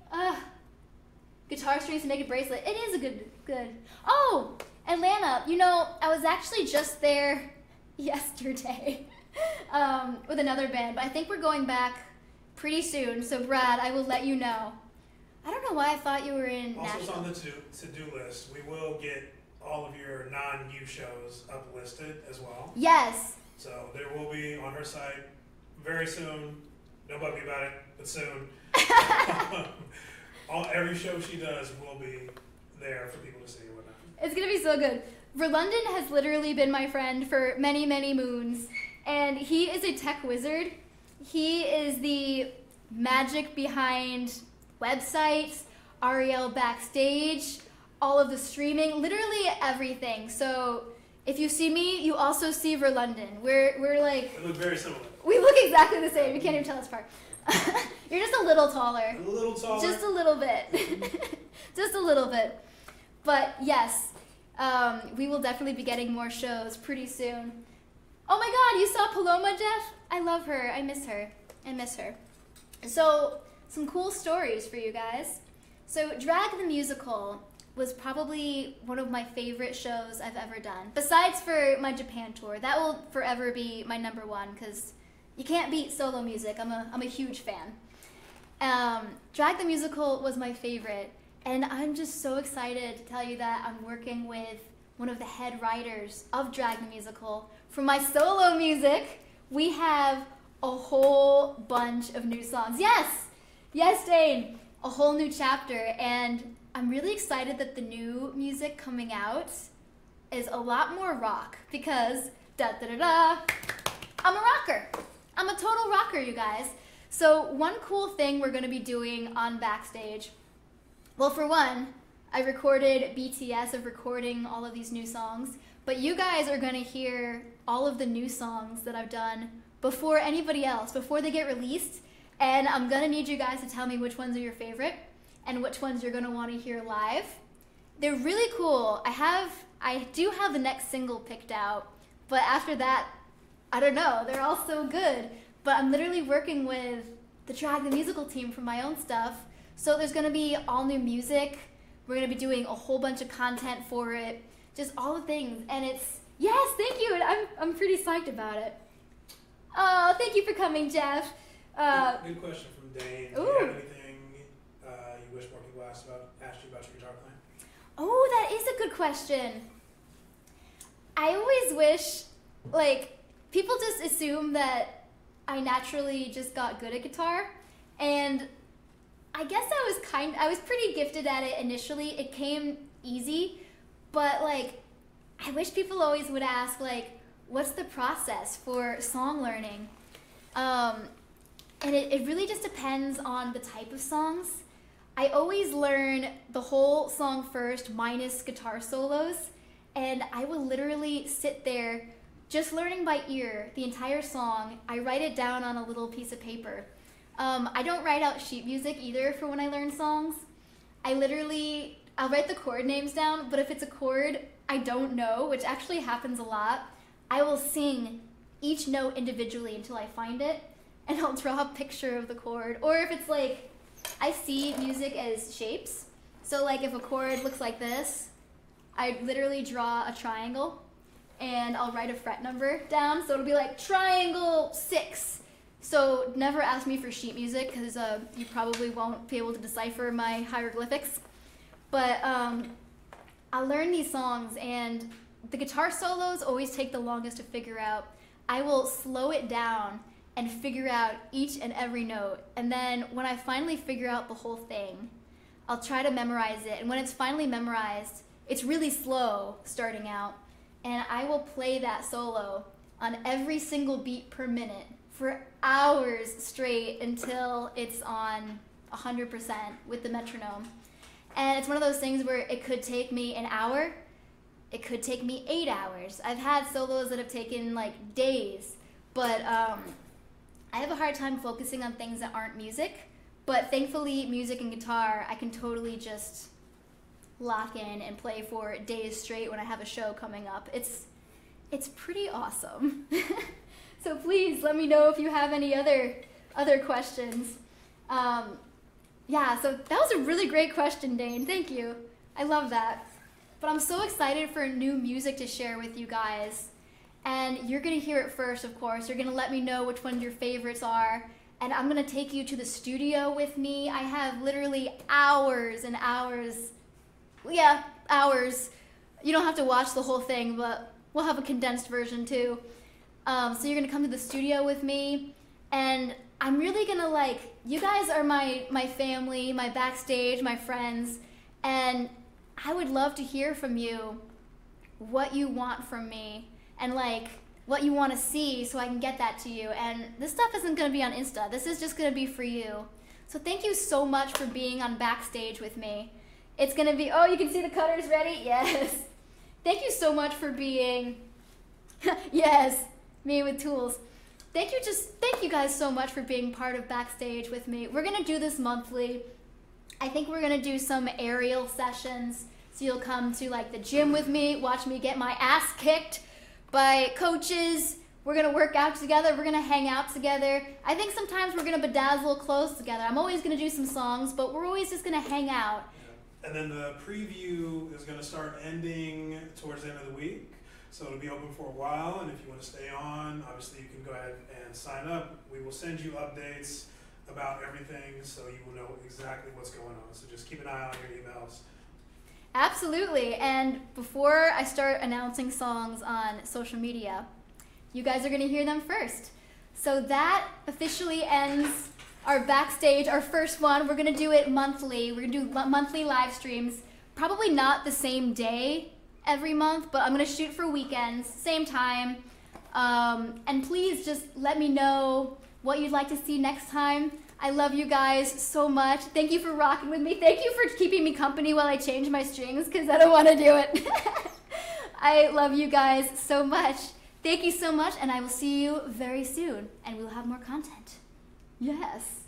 Guitar strings to make a bracelet. It is a good. Oh, Atlanta. You know, I was actually just there yesterday with another band, but I think we're going back pretty soon. So Brad, I will let you know. I don't know why I thought you were in Also, Nashville. on the to-do list, we will get all of your non-U shows uplisted as well. Yes. So there will be on her site very soon. Don't bug me about it, but soon. Every show she does will be there for people to see and whatnot. It's gonna be so good. Verlondon has literally been my friend for many, many moons, and he is a tech wizard. He is the magic behind websites, ARIEL Backstage, all of the streaming, literally everything. So if you see me, you also see Verlondon. We're like... They look very similar. We look exactly the same. You can't even tell us apart. You're just a little taller. A little taller. Just a little bit. Just a little bit. But yes, we will definitely be getting more shows pretty soon. Oh my God, you saw Paloma, Jeff? I love her. I miss her. So, some cool stories for you guys. So, Drag the Musical was probably one of my favorite shows I've ever done. Besides for my Japan tour. That will forever be my #1 because you can't beat solo music. I'm a huge fan. Drag the Musical was my favorite, and I'm just so excited to tell you that I'm working with one of the head writers of Drag the Musical. For my solo music, we have a whole bunch of new songs. Yes, Dane, a whole new chapter, and I'm really excited that the new music coming out is a lot more rock because, I'm a rocker. I'm a total rocker, you guys. So one cool thing we're going to be doing on Backstage, well, for one, I recorded BTS of recording all of these new songs, but you guys are gonna hear all of the new songs that I've done before anybody else, before they get released, and I'm gonna need you guys to tell me which ones are your favorite and which ones you're gonna wanna hear live. They're really cool. I do have the next single picked out, but after that, I don't know, they're all so good. But I'm literally working with the Drag the Musical team for my own stuff, so there's gonna be all new music. We're gonna be doing a whole bunch of content for it, just all the things, and it's, yes, thank you, and I'm pretty psyched about it. Oh, thank you for coming, Jeff. Good question from Dane. Do you have anything you wish more people asked you about your guitar playing? Oh, that is a good question. I always wish, like, people just assume that I naturally just got good at guitar, and I guess I was pretty gifted at it initially. It came easy, but like, I wish people always would ask, like, what's the process for song learning? And it really just depends on the type of songs. I always learn the whole song first, minus guitar solos, and I will literally sit there just learning by ear the entire song. I write it down on a little piece of paper. I don't write out sheet music either for when I learn songs. I'll write the chord names down, but if it's a chord I don't know, which actually happens a lot, I will sing each note individually until I find it, and I'll draw a picture of the chord. Or if it's like, I see music as shapes, so like if a chord looks like this, I literally draw a triangle, and I'll write a fret number down, so it'll be like triangle 6. So never ask me for sheet music, because you probably won't be able to decipher my hieroglyphics. But I'll learn these songs, and the guitar solos always take the longest to figure out. I will slow it down and figure out each and every note, and then when I finally figure out the whole thing, I'll try to memorize it, and when it's finally memorized, it's really slow starting out, and I will play that solo on every single beat per minute for hours straight until it's on 100% with the metronome. And it's one of those things where it could take me an hour, it could take me 8 hours. I've had solos that have taken like days, but I have a hard time focusing on things that aren't music, but thankfully music and guitar I can totally just lock in and play for days straight when I have a show coming up. It's pretty awesome. So please let me know if you have any other questions. Yeah, so that was a really great question, Dane. Thank you. I love that. But I'm so excited for new music to share with you guys. And you're going to hear it first, of course. You're going to let me know which ones your favorites are. And I'm going to take you to the studio with me. I have literally hours and hours. Yeah, hours. You don't have to watch the whole thing, but we'll have a condensed version too. So you're going to come to the studio with me. And I'm really going to you guys are my family, my backstage, my friends. And I would love to hear from you what you want from me. And what you want to see so I can get that to you. And this stuff isn't going to be on Insta. This is just going to be for you. So thank you so much for being on Backstage with me. It's going to be, oh, you can see the cutters ready? Yes. Thank you so much for being, yes, me with tools. Thank you guys so much for being part of Backstage with me. We're going to do this monthly. I think we're going to do some ARIEL sessions. So you'll come to the gym with me, watch me get my ass kicked by coaches. We're going to work out together. We're going to hang out together. I think sometimes we're going to bedazzle clothes together. I'm always going to do some songs, but we're always just going to hang out. Yeah. And then the preview is going to start ending towards the end of the week. So it'll be open for a while. And if you want to stay on, obviously you can go ahead and sign up. We will send you updates about everything so you will know exactly what's going on. So just keep an eye on your emails. Absolutely. And before I start announcing songs on social media, you guys are going to hear them first. So that officially ends our Backstage, our first one. We're going to do it monthly. We're going to do monthly live streams. Probably not the same day every month, but I'm going to shoot for weekends, same time. And please just let me know what you'd like to see next time. I love you guys so much. Thank you for rocking with me. Thank you for keeping me company while I change my strings because I don't want to do it. I love you guys so much. Thank you so much, and I will see you very soon, and we'll have more content. Yes.